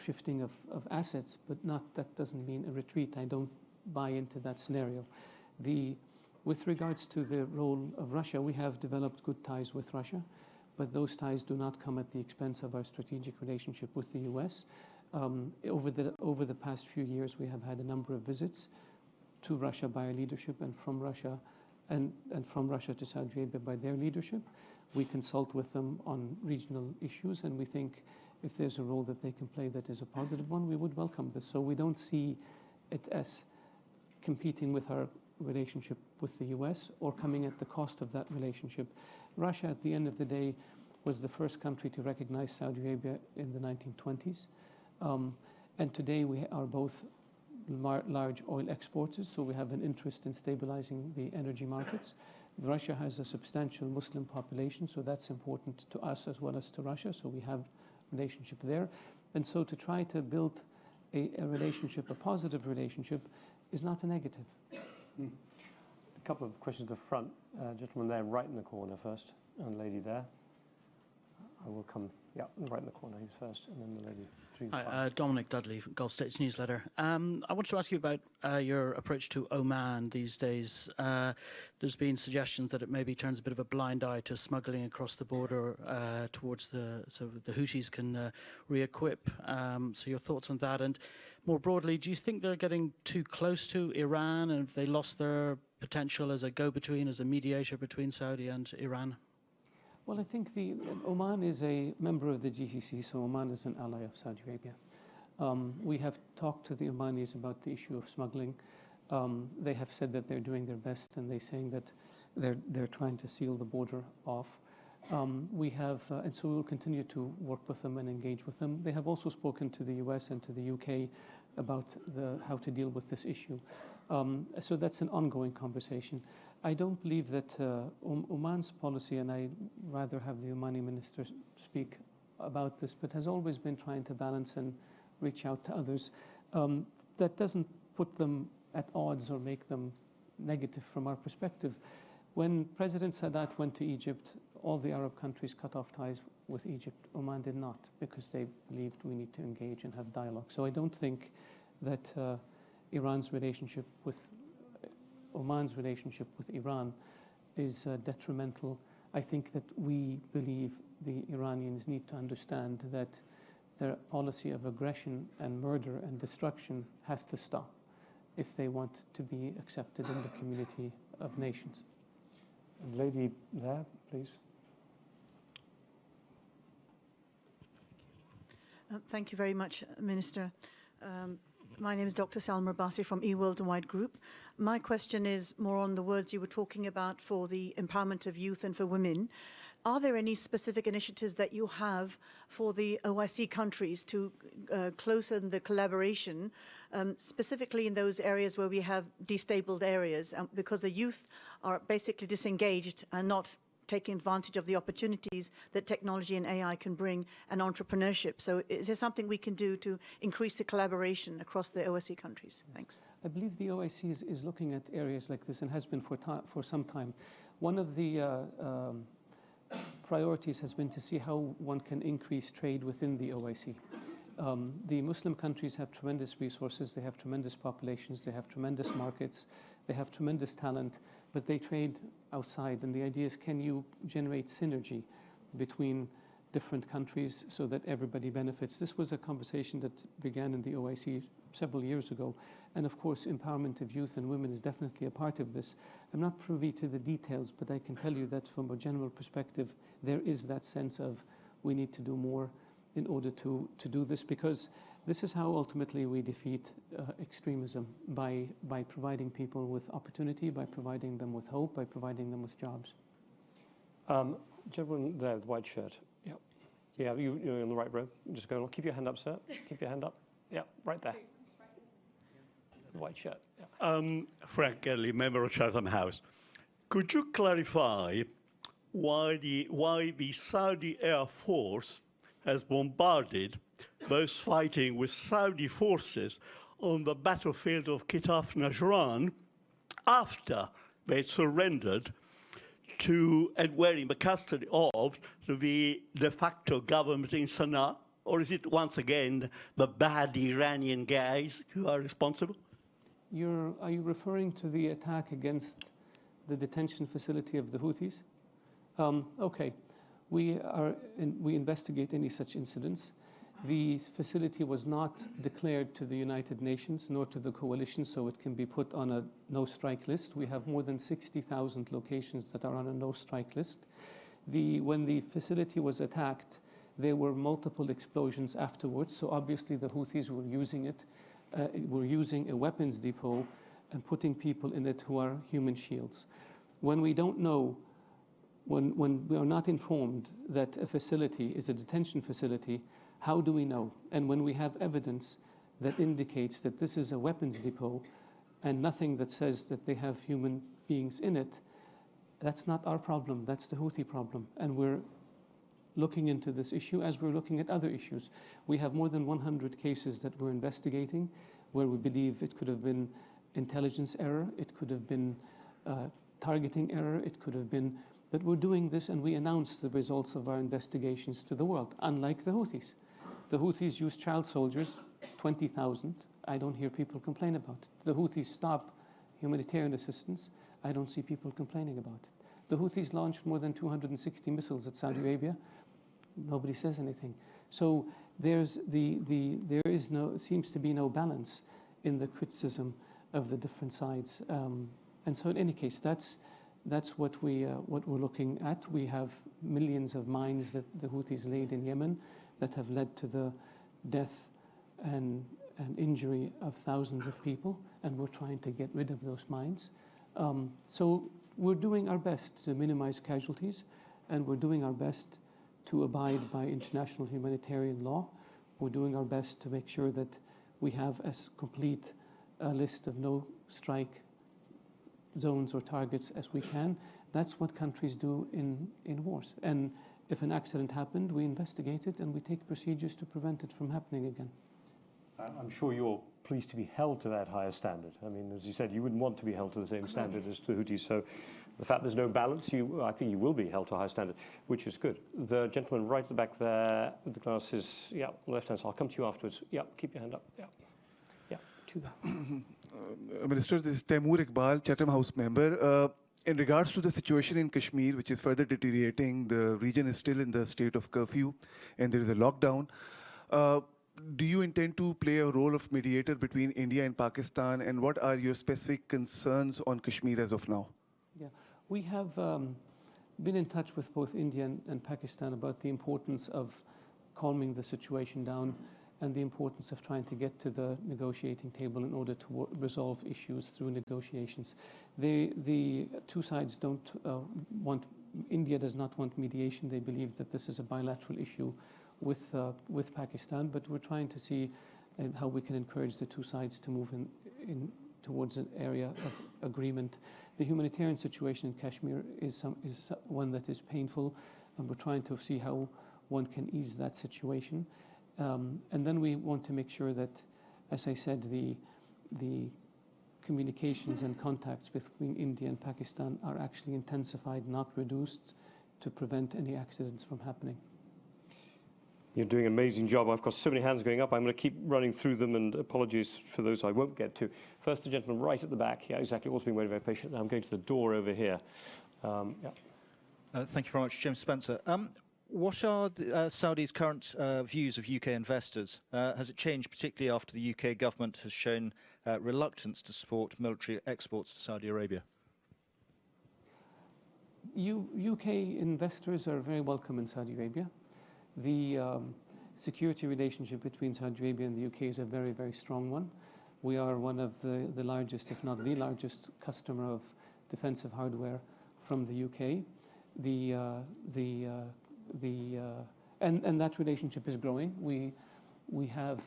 shifting of assets, but that doesn't mean a retreat. I don't buy into that scenario. With regards to the role of Russia, we have developed good ties with Russia, but those ties do not come at the expense of our strategic relationship with the U.S. Over the past few years, we have had a number of visits to Russia by our leadership, and from Russia to Saudi Arabia by their leadership. We consult with them on regional issues, and we think if there's a role that they can play that is a positive one, we would welcome this. So we don't see it as competing with our relationship with the U.S. or coming at the cost of that relationship. Russia, at the end of the day, was the first country to recognize Saudi Arabia in the 1920s. And today we are both large oil exporters, so we have an interest in stabilizing the energy markets. Russia has a substantial Muslim population, so that's important to us as well as to Russia. So we have relationship there. And so to try to build a relationship, a positive relationship, is not a negative. A couple of questions at the front. Gentleman there, right in the corner first, and lady there. I will come, right in the corner, he's first, and then the lady through the Hi, Dominic Dudley, Gulf States Newsletter. I wanted to ask you about your approach to Oman these days. There's been suggestions that it maybe turns a bit of a blind eye to smuggling across the border towards so the Houthis can re-equip. So your thoughts on that? And more broadly, do you think they're getting too close to Iran, and have they lost their potential as a go-between, as a mediator between Saudi and Iran? Well, I think Oman is a member of the GCC, so Oman is an ally of Saudi Arabia. We have talked to the Omanis about the issue of smuggling. They have said that they're doing their best, and they're saying that they're trying to seal the border off. And so we will continue to work with them and engage with them. They have also spoken to the US and to the UK about how to deal with this issue. So that's an ongoing conversation. I don't believe that Oman's policy, and I rather have the Omani minister speak about this, but has always been trying to balance and reach out to others. That doesn't put them at odds or make them negative from our perspective. When President Sadat went to Egypt, all the Arab countries cut off ties with Egypt. Oman did not, because they believed we need to engage and have dialogue. So I don't think that Oman's relationship with Iran is detrimental. I think that we believe the Iranians need to understand that their policy of aggression and murder and destruction has to stop if they want to be accepted in the community of nations. Lady there, please. Thank you very much, Minister. My name is Dr. Salma Basi from eWorldwide Group. My question is more on the words you were talking about for the empowerment of youth and for women. Are there any specific initiatives that you have for the OIC countries to closen the collaboration, specifically in those areas where we have destabilized areas, because the youth are basically disengaged and not taking advantage of the opportunities that technology and AI can bring, and entrepreneurship? So is there something we can do to increase the collaboration across the OSCE countries? Thanks. I believe the OIC is looking at areas like this and has been for some time. One of the priorities has been to see how one can increase trade within the OIC. The Muslim countries have tremendous resources, they have tremendous populations, they have tremendous markets, they have tremendous talent, but they trade outside. And the idea is, can you generate synergy between different countries so that everybody benefits? This was a conversation that began in the OIC several years ago. And of course, empowerment of youth and women is definitely a part of this. I'm not privy to the details, but I can tell you that from a general perspective, there is that sense of we need to do more in order to do this, because this is how ultimately we defeat extremism, by providing people with opportunity, by providing them with hope, by providing them with jobs. Gentleman there with the white shirt. Yep. Yeah, you're in the right row. Just go on. Keep your hand up, sir. Keep your hand up. Yeah, right there. The white shirt. Yeah. Frank Kelly, member of Chatham House. Could you clarify why the Saudi Air Force has bombarded those fighting with Saudi forces on the battlefield of Kitaf Najran after they surrendered to and were in the custody of the de facto government in Sana'a? Or is it once again the bad Iranian guys who are responsible? Are you referring to the attack against the detention facility of the Houthis? Okay. We investigate any such incidents. The facility was not declared to the United Nations nor to the coalition, so it can be put on a no-strike list. We have more than 60,000 locations that are on a no-strike list. When the facility was attacked, there were multiple explosions afterwards, so obviously the Houthis were using it. Were using a weapons depot and putting people in it who are human shields. When we don't know, when we are not informed that a facility is a detention facility, how do we know? And when we have evidence that indicates that this is a weapons depot and nothing that says that they have human beings in it, that's not our problem, that's the Houthi problem. And we're looking into this issue as we're looking at other issues. We have more than 100 cases that we're investigating where we believe it could have been intelligence error, it could have been targeting error, it could have been, but we're doing this and we announce the results of our investigations to the world, unlike the Houthis. The Houthis use child soldiers, 20,000. I don't hear people complain about it. The Houthis stop humanitarian assistance. I don't see people complaining about it. The Houthis launched more than 260 missiles at Saudi Arabia. Nobody says anything. So seems to be no balance in the criticism of the different sides. And so in any case, that's what we're looking at. We have millions of mines that the Houthis laid in Yemen that have led to the death and injury of thousands of people, and we're trying to get rid of those mines. So we're doing our best to minimize casualties, and we're doing our best to abide by international humanitarian law. We're doing our best to make sure that we have as complete a list of no-strike zones or targets as we can. That's what countries do in wars. And if an accident happened, we investigate it and we take procedures to prevent it from happening again. I'm sure you're pleased to be held to that higher standard. I mean, as you said, you wouldn't want to be held to the same standard as the Houthis. So the fact there's no balance, I think you will be held to a high standard, which is good. The gentleman right at the back there with the glasses, yeah, left-hand side. I'll come to you afterwards. Yeah, keep your hand up. Yeah, yeah, to that. Minister, this is Taimur Iqbal, Chatham House member. In regards to the situation in Kashmir, which is further deteriorating, the region is still in the state of curfew and there is a lockdown. Do you intend to play a role of mediator between India and Pakistan, and what are your specific concerns on Kashmir as of now? Yeah, we have been in touch with both India and Pakistan about the importance of calming the situation down and the importance of trying to get to the negotiating table in order to resolve issues through negotiations. The two sides don't India does not want mediation. They believe that this is a bilateral issue with Pakistan, but we're trying to see how we can encourage the two sides to move in towards an area of agreement. The humanitarian situation in Kashmir is one that is painful, and we're trying to see how one can ease that situation. And then we want to make sure that, as I said, the communications and contacts between India and Pakistan are actually intensified, not reduced, to prevent any accidents from happening. You're doing an amazing job. I've got so many hands going up. I'm going to keep running through them, and apologies for those I won't get to. First, the gentleman right at the back. Yeah, exactly. Also being very, very patient. Now I'm going to the door over here. Thank you very much, James Spencer. What are Saudi's current views of UK investors? Has it changed, particularly after the UK government has shown reluctance to support military exports to Saudi Arabia? UK investors are very welcome in Saudi Arabia. The security relationship between Saudi Arabia and the UK is a very, very strong one. We are one of the largest, if not the largest, customer of defensive hardware from the UK. And that relationship is growing. We have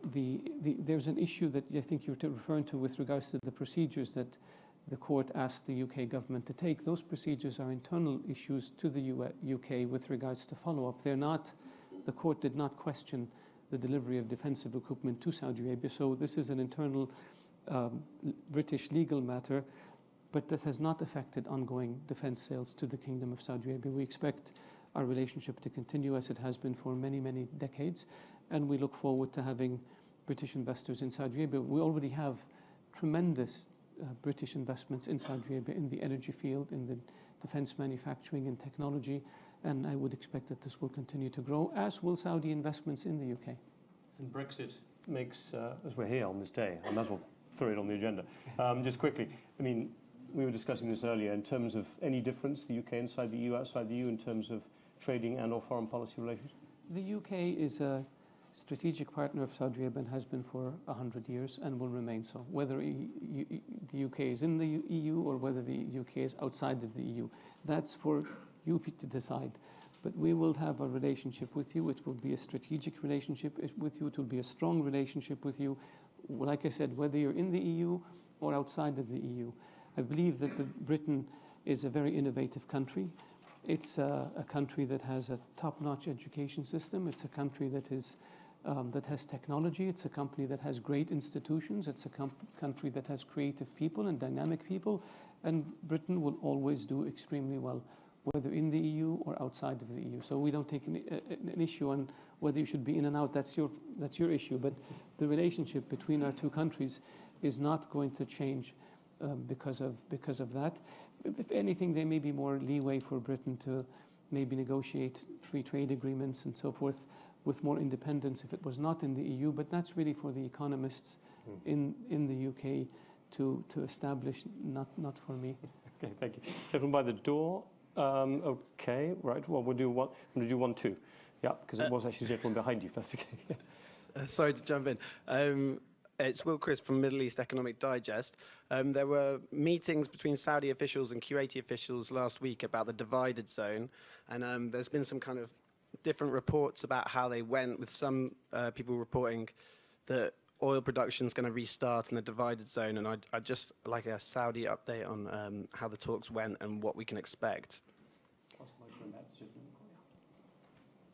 there's an issue that I think you're referring to with regards to the procedures that the court asked the UK government to take. Those procedures are internal issues to the UK with regards to follow-up. The court did not question the delivery of defensive equipment to Saudi Arabia. So this is an internal British legal matter, but that has not affected ongoing defense sales to the Kingdom of Saudi Arabia. We expect our relationship to continue as it has been for many, many decades, and we look forward to having British investors in Saudi Arabia. We already have tremendous British investments in Saudi Arabia in the energy field, in the defense manufacturing and technology, and I would expect that this will continue to grow, as will Saudi investments in the UK. And Brexit makes, as we're here on this day, I might as well throw it on the agenda. Just quickly, I mean, we were discussing this earlier in terms of any difference, the UK inside the EU, outside the EU, in terms of trading and or foreign policy relations? The UK is a strategic partner of Saudi Arabia and has been for 100 years and will remain so, whether the UK is in the EU or whether the UK is outside of the EU. That's for you to decide. But we will have a relationship with you. It will be a strategic relationship with you. It will be a strong relationship with you. Like I said, whether you're in the EU or outside of the EU. I believe that Britain is a very innovative country. It's a country that has a top-notch education system. It's a country that is that has technology. It's a company that has great institutions. It's a country that has creative people and dynamic people. And Britain will always do extremely well, whether in the EU or outside of the EU. So we don't take an issue on whether you should be in and out. That's your issue. But the relationship between our two countries is not going to change because of that. If anything, there may be more leeway for Britain to maybe negotiate free trade agreements and so forth with more independence if it was not in the EU. But that's really for the economists in the UK to establish, not for me. Okay, thank you. Gentleman by the door. Okay, right. Well, we'll do one. I'm going to do 1, 2. Yeah, because it was actually the gentleman behind you. That's okay. Sorry to jump in. It's Will Crisp from Middle East Economic Digest. There were meetings between Saudi officials and Kuwaiti officials last week about the divided zone, and there's been some kind of different reports about how they went, with some people reporting that oil production is going to restart in the divided zone, and I'd just like a Saudi update on how the talks went and what we can expect.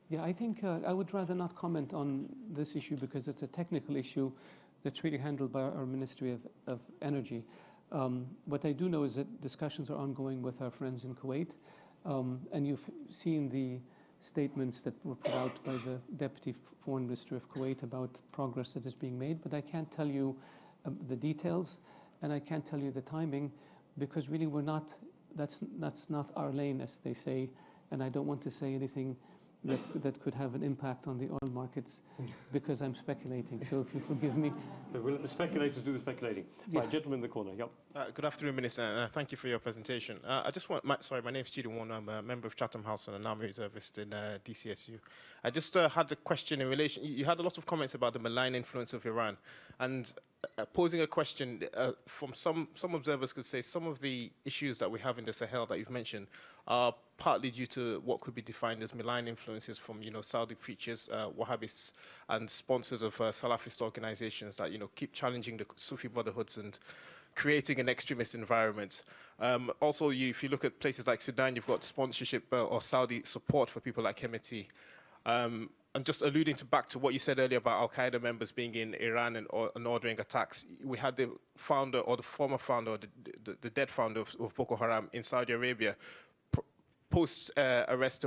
Yeah, I think I would rather not comment on this issue because it's a technical issue that's really handled by our Ministry of Energy. What I do know is that discussions are ongoing with our friends in Kuwait, and you've seen the statements that were put out by the Deputy Foreign Minister of Kuwait about progress that is being made, but I can't tell you the details, and I can't tell you the timing, because really that's not our lane, as they say, and I don't want to say anything that could have an impact on the oil markets because I'm speculating. So if you forgive me. We'll let the speculators do the speculating. Yeah. Right, gentleman in the corner. Yep. Good afternoon, Minister, and thank you for your presentation. I just want, my name is Judy Warner. I'm a member of Chatham House and an army reservist in DCSU. I just had a question in relation. You had a lot of comments about the malign influence of Iran, and posing a question from some observers could say some of the issues that we have in the Sahel that you've mentioned are partly due to what could be defined as malign influences from, Saudi preachers, Wahhabists, and sponsors of Salafist organizations that, keep challenging the Sufi brotherhoods and creating an extremist environment. Also, if you look at places like Sudan, you've got sponsorship or Saudi support for people like Hemeti. And just alluding back to what you said earlier about Al-Qaeda members being in Iran and ordering attacks, we had the founder or the former founder, or the dead founder of Boko Haram in Saudi Arabia, post-arrest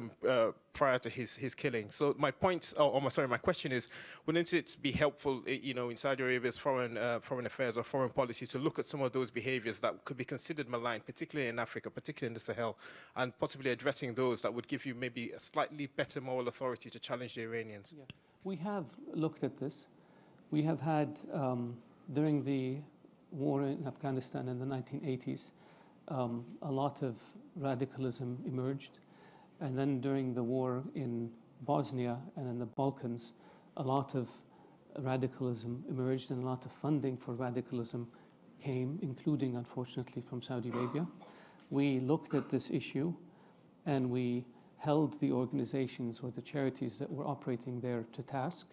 prior to his killing. So my point, my question is, wouldn't it be helpful, in Saudi Arabia's foreign affairs or foreign policy to look at some of those behaviors that could be considered malign, particularly in Africa, particularly in the Sahel, and possibly addressing those that would give you maybe a slightly better moral authority to challenge the Iranians? Yeah. We have looked at this. We have had, during the war in Afghanistan in the 1980s, a lot of radicalism emerged, and then during the war in Bosnia and in the Balkans, a lot of radicalism emerged and a lot of funding for radicalism came, including, unfortunately, from Saudi Arabia. We looked at this issue and we held the organizations or the charities that were operating there to task.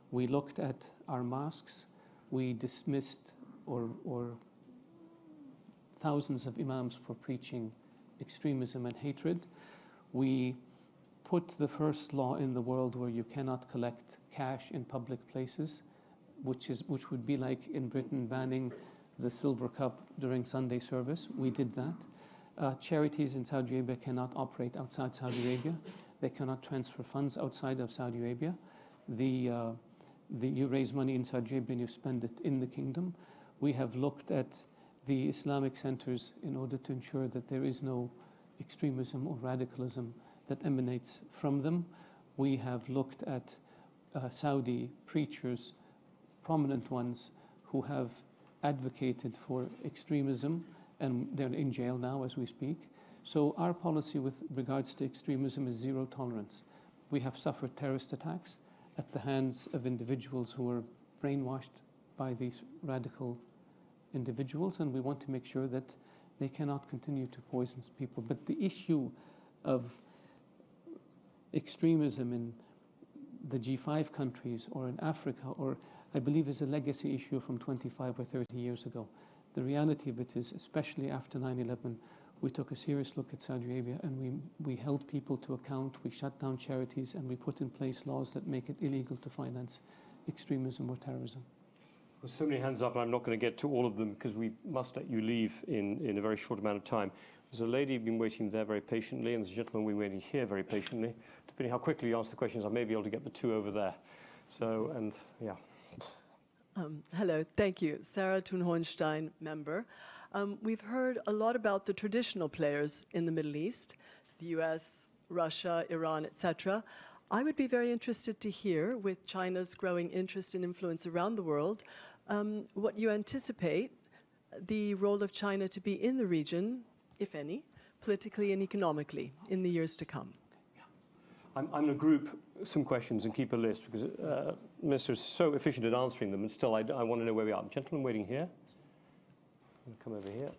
We looked at our mosques. We dismissed or thousands of imams for preaching extremism and hatred. We put the first law in the world where you cannot collect cash in public places, which would be like in Britain banning the silver cup during Sunday service. We did that. Charities in Saudi Arabia cannot operate outside Saudi Arabia. They cannot transfer funds outside of Saudi Arabia. You raise money in Saudi Arabia and you spend it in the kingdom. We have looked at the Islamic centers in order to ensure that there is no extremism or radicalism that emanates from them. We have looked at Saudi preachers, prominent ones, who have advocated for extremism, and they're in jail now as we speak. So our policy with regards to extremism is zero tolerance. We have suffered terrorist attacks at the hands of individuals who were brainwashed by these radical individuals, and we want to make sure that they cannot continue to poison people. But the issue of extremism in the G5 countries or in Africa, or I believe is a legacy issue from 25 or 30 years ago. The reality of it is, especially after 9/11, We took a serious look at Saudi Arabia, and we held people to account, we shut down charities, and we put in place laws that make it illegal to finance extremism or terrorism. There's so many hands up, and I'm not going to get to all of them because we must let you leave in a very short amount of time. There's a lady who's been waiting there very patiently, and there's a gentleman who's been waiting here very patiently. Depending how quickly you answer the questions, I may be able to get the two over there. So, and yeah. Hello, thank you. Sarah Thun-Hohenstein, member. We've heard a lot about the traditional players in the Middle East, the US, Russia, Iran, etc. I would be very interested to hear, with China's growing interest and influence around the world, what you anticipate the role of China to be in the region, if any, politically and economically, in the years to come. I'm going to group some questions and keep a list because the Minister is so efficient at answering them, and still I want to know where we are. Gentleman waiting here. Come over here.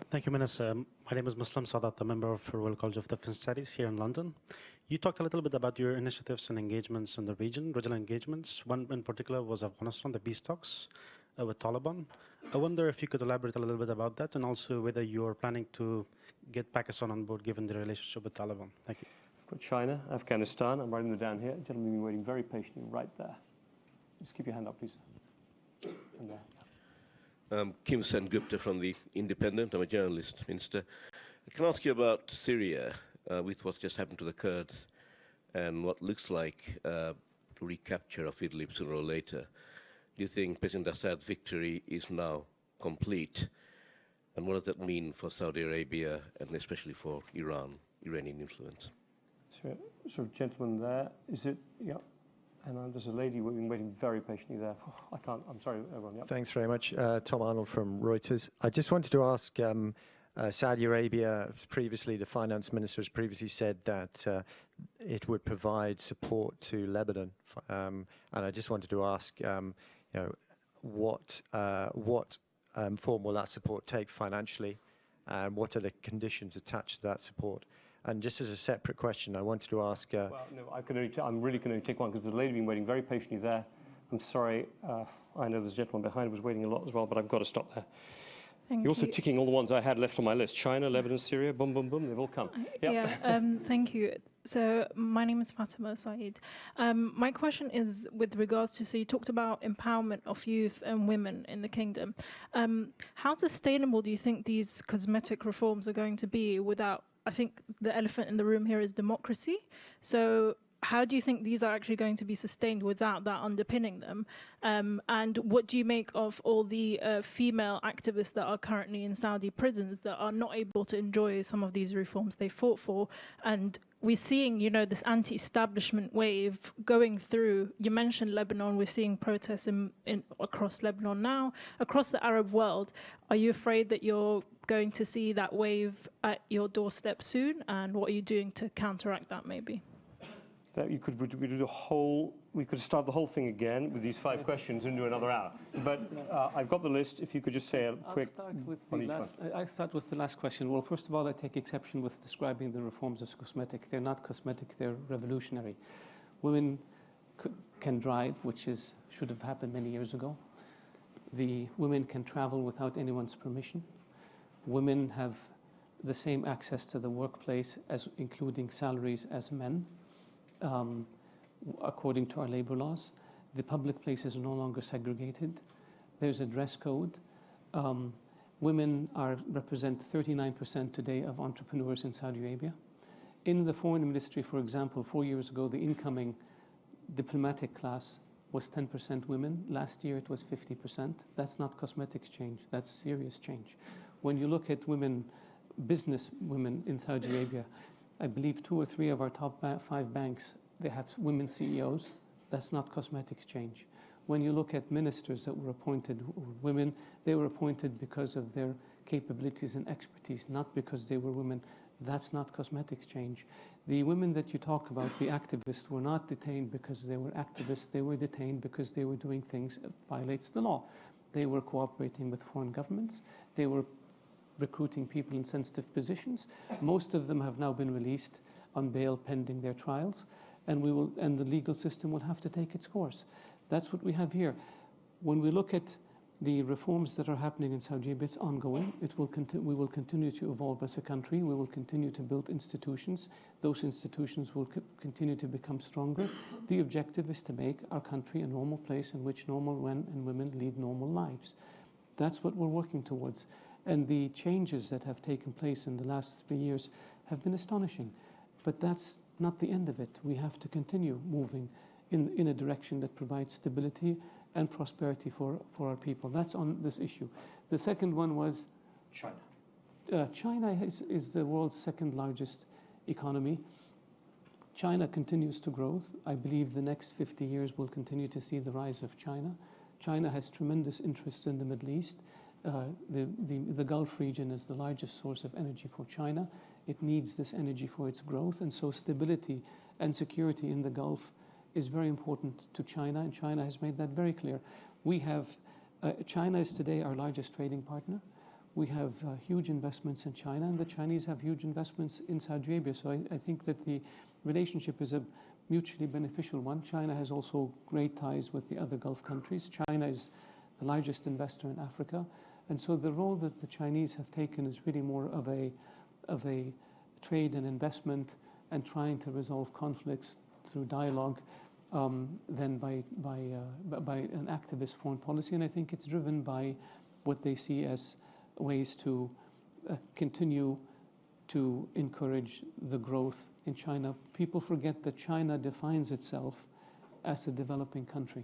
Thank you, Minister. My name is Muslim Sadat, a member of Royal College of Defence Studies here in London. You talked a little bit about your initiatives and engagements in the region, regional engagements. One in particular was Afghanistan, the peace talks with Taliban. I wonder if you could elaborate a little bit about that, and also whether you're planning to get Pakistan on board given the relationship with Taliban. Thank you. I've got China, Afghanistan. I'm writing them down here. Gentlemen, been waiting very patiently right there. Just keep your hand up, please. And there. Kim Sen-Gupta from The Independent. I'm a journalist, Minister. I can ask you about Syria, with what's just happened to the Kurds and what looks like recapture of Idlib sooner or later. Do you think President Assad's victory is now complete? And what does that mean for Saudi Arabia and especially for Iran, Iranian influence? So, gentleman there, is it? Yeah. And there's a lady who's been waiting very patiently there. Oh, I can't, I'm sorry, everyone. Yep. Thanks very much. Tom Arnold from Reuters. I just wanted to ask, Saudi Arabia, previously, the finance minister has previously said that it would provide support to Lebanon. And I just wanted to ask, what form will that support take financially? And what are the conditions attached to that support? And just as a separate question, I wanted to ask... well, no, I'm really going to take one because the lady has been waiting very patiently there. I'm sorry, I know there's a gentleman behind who was waiting a lot as well, but I've got to stop there. You're also ticking all the ones I had left on my list. China, Lebanon, Syria, boom, boom, boom, they've all come. Yep. Yeah, thank you. So my name is Fatima Saeed. My question is with regards to, so you talked about empowerment of youth and women in the kingdom. How sustainable do you think these cosmetic reforms are going to be without, I think the elephant in the room here is democracy. So how do you think these are actually going to be sustained without that underpinning them? And what do you make of all the female activists that are currently in Saudi prisons that are not able to enjoy some of these reforms they fought for? And we're seeing, this anti-establishment wave going through. You mentioned Lebanon. We're seeing protests across Lebanon now, across the Arab world. Are you afraid that you're going to see that wave at your doorstep soon? And what are you doing to counteract that, maybe? That we could start the whole thing again with these 5 questions and do another hour. But I've got the list. If you could just say a quick I'll start with the last question. Well, first of all, I take exception with describing the reforms as cosmetic. They're not cosmetic, they're revolutionary. Women can drive, which should have happened many years ago. The women can travel without anyone's permission. Women have the same access to the workplace, including salaries, as men. According to our labor laws. The public places are no longer segregated. There's a dress code. Women represent 39% today of entrepreneurs in Saudi Arabia. In the foreign ministry, for example, 4 years ago, the incoming diplomatic class was 10% women. Last year, it was 50%. That's not cosmetic change. That's serious change. When you look at business women in Saudi Arabia, I believe 2 or 3 of our top 5 banks, they have women CEOs. That's not cosmetic change. When you look at ministers that were appointed women, they were appointed because of their capabilities and expertise, not because they were women. That's not cosmetic change. The women that you talk about, the activists, were not detained because they were activists. They were detained because they were doing things that violates the law. They were cooperating with foreign governments. They were recruiting people in sensitive positions. Most of them have now been released on bail pending their trials, and the legal system will have to take its course. That's what we have here. When we look at The reforms that are happening in Saudi Arabia, it's ongoing. We will continue to evolve as a country. We will continue to build institutions. Those institutions will continue to become stronger. The objective is to make our country a normal place in which normal men and women lead normal lives. That's what we're working towards. And the changes that have taken place in the last 3 years have been astonishing. But that's not the end of it. We have to continue moving in a direction that provides stability and prosperity for our people. That's on this issue. The second one was China. China is the world's second largest economy. China continues to grow. I believe the next 50 years will continue to see the rise of China. China has tremendous interest in the Middle East. The Gulf region is the largest source of energy for China. It needs this energy for its growth, and so stability and security in the Gulf is very important to China, and China has made that very clear. China is today our largest trading partner. We have huge investments in China, and the Chinese have huge investments in Saudi Arabia. So I think that the relationship is a mutually beneficial one. China has also great ties with the other Gulf countries. China is the largest investor in Africa. And so the role that the Chinese have taken is really more of a trade and investment and trying to resolve conflicts through dialogue than by an activist foreign policy. And I think it's driven by what they see as ways to continue to encourage the growth in China. People forget that China defines itself as a developing country.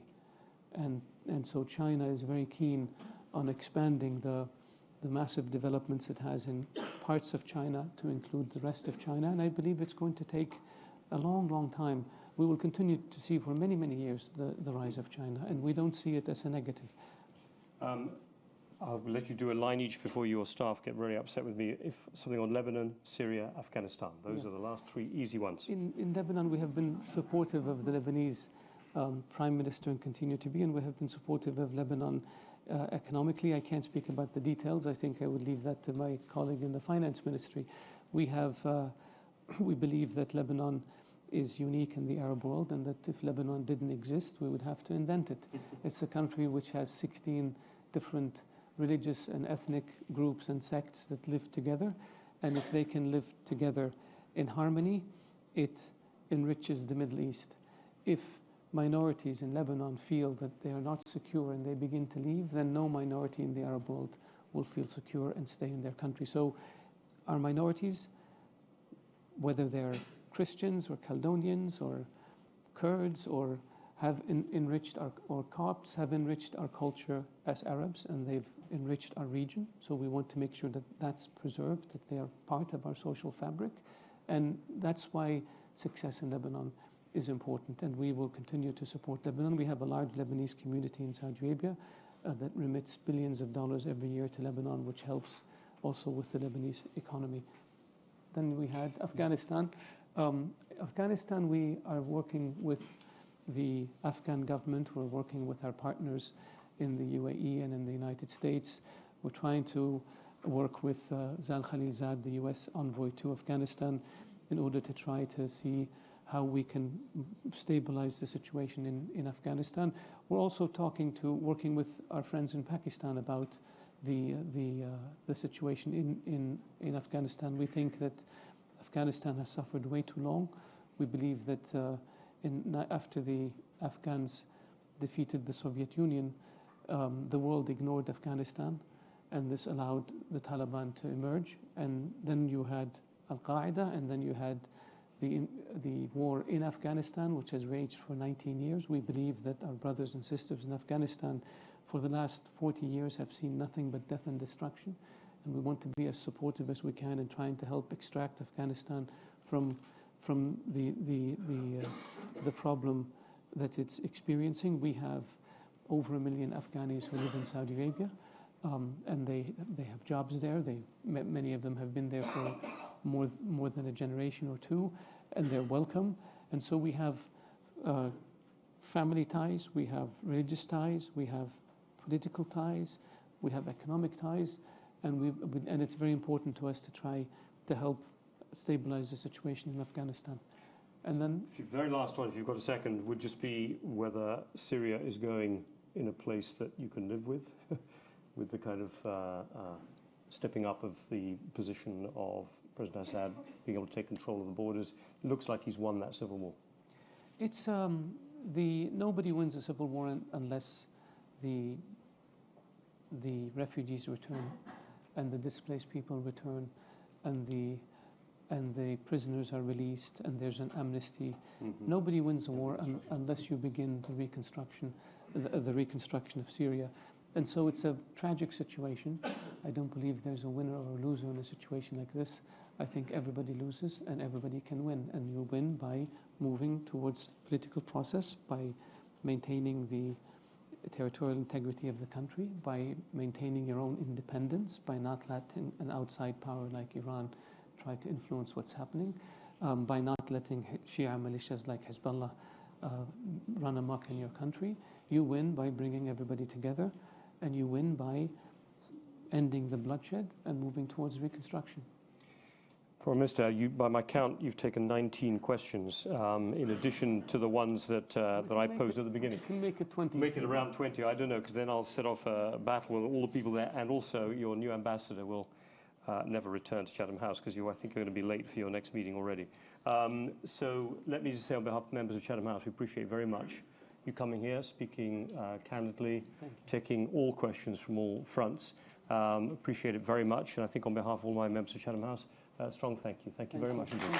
And so China is very keen on expanding the massive developments it has in parts of China to include the rest of China. And I believe it's going to take a long, long time. We will continue to see for many, many years the rise of China, and we don't see it as a negative. I'll let you do a line each before your staff get very upset with me. If something on Lebanon, Syria, Afghanistan, those are the last three easy ones. In Lebanon, we have been supportive of the Lebanese Prime Minister and continue to be, and we have been supportive of Lebanon economically. I can't speak about the details. I think I would leave that to my colleague in the finance ministry. We believe that Lebanon is unique in the Arab world, and that if Lebanon didn't exist, we would have to invent it. It's a country which has 16 different religious and ethnic groups and sects that live together, and if they can live together in harmony, it enriches the Middle East. If minorities in Lebanon feel that they are not secure and they begin to leave, then no minority in the Arab world will feel secure and stay in their country. So our minorities, whether they're Christians or Chaldeans or Kurds or have enriched or Copts have enriched our culture as Arabs, and they've enriched our region. So we want to make sure that that's preserved, that they are part of our social fabric. And that's why success in Lebanon is important, and we will continue to support Lebanon. We have a large Lebanese community in Saudi Arabia that remits billions of dollars every year to Lebanon, which helps also with the Lebanese economy. Then we had Afghanistan. Afghanistan, we are working with the Afghan government. We're working with our partners in the UAE and in the United States. We're trying to work with Zal Khalilzad, the US envoy to Afghanistan, in order to try to see how we can stabilize the situation in Afghanistan. We're also working with our friends in Pakistan about the situation in Afghanistan. We think that Afghanistan has suffered way too long. We believe that after the Afghans defeated the Soviet Union, the world ignored Afghanistan, and this allowed the Taliban to emerge. And then you had Al-Qaeda, and then you had the war in Afghanistan, which has raged for 19 years. We believe that our brothers and sisters in Afghanistan for the last 40 years have seen nothing but death and destruction. And we want to be as supportive as we can in trying to help extract Afghanistan from the problem that it's experiencing. We have over 1 million Afghanis who live in Saudi Arabia, and they have jobs there. Many of them have been there for more than a generation or two, and they're welcome. And so we have family ties, we have religious ties, we have political ties, we have economic ties, and it's very important to us to try to help stabilize the situation in Afghanistan. And then the very last one, if you've got a second, would just be whether Syria is going in a place that you can live with, with the kind of stepping up of the position of President Assad, being able to take control of the borders. It looks like he's won that civil war. It's nobody wins a civil war unless the refugees return, and the displaced people return, and the prisoners are released, and there's an amnesty. Mm-hmm. Nobody wins a war unless you begin the reconstruction of Syria. And so it's a tragic situation. I don't believe there's a winner or a loser in a situation like this. I think everybody loses and everybody can win. And you win by moving towards political process, by maintaining the territorial integrity of the country, by maintaining your own independence, by not letting an outside power like Iran try to influence what's happening, by not letting Shia militias like Hezbollah run amok in your country. You win by bringing everybody together, and you win by ending the bloodshed and moving towards reconstruction. Foreign Minister, by my count, you've taken 19 questions, in addition to the ones that I posed at the beginning. Can make it 20. Make it around 20, I don't know, because then I'll set off a battle with all the people there, and also your new ambassador will never return to Chatham House, because I think you're going to be late for your next meeting already. So let me just say on behalf of members of Chatham House, we appreciate very much you coming here, speaking candidly, taking all questions from all fronts. Appreciate it very much, and I think on behalf of all my members of Chatham House, strong thank you. Thank you very much indeed.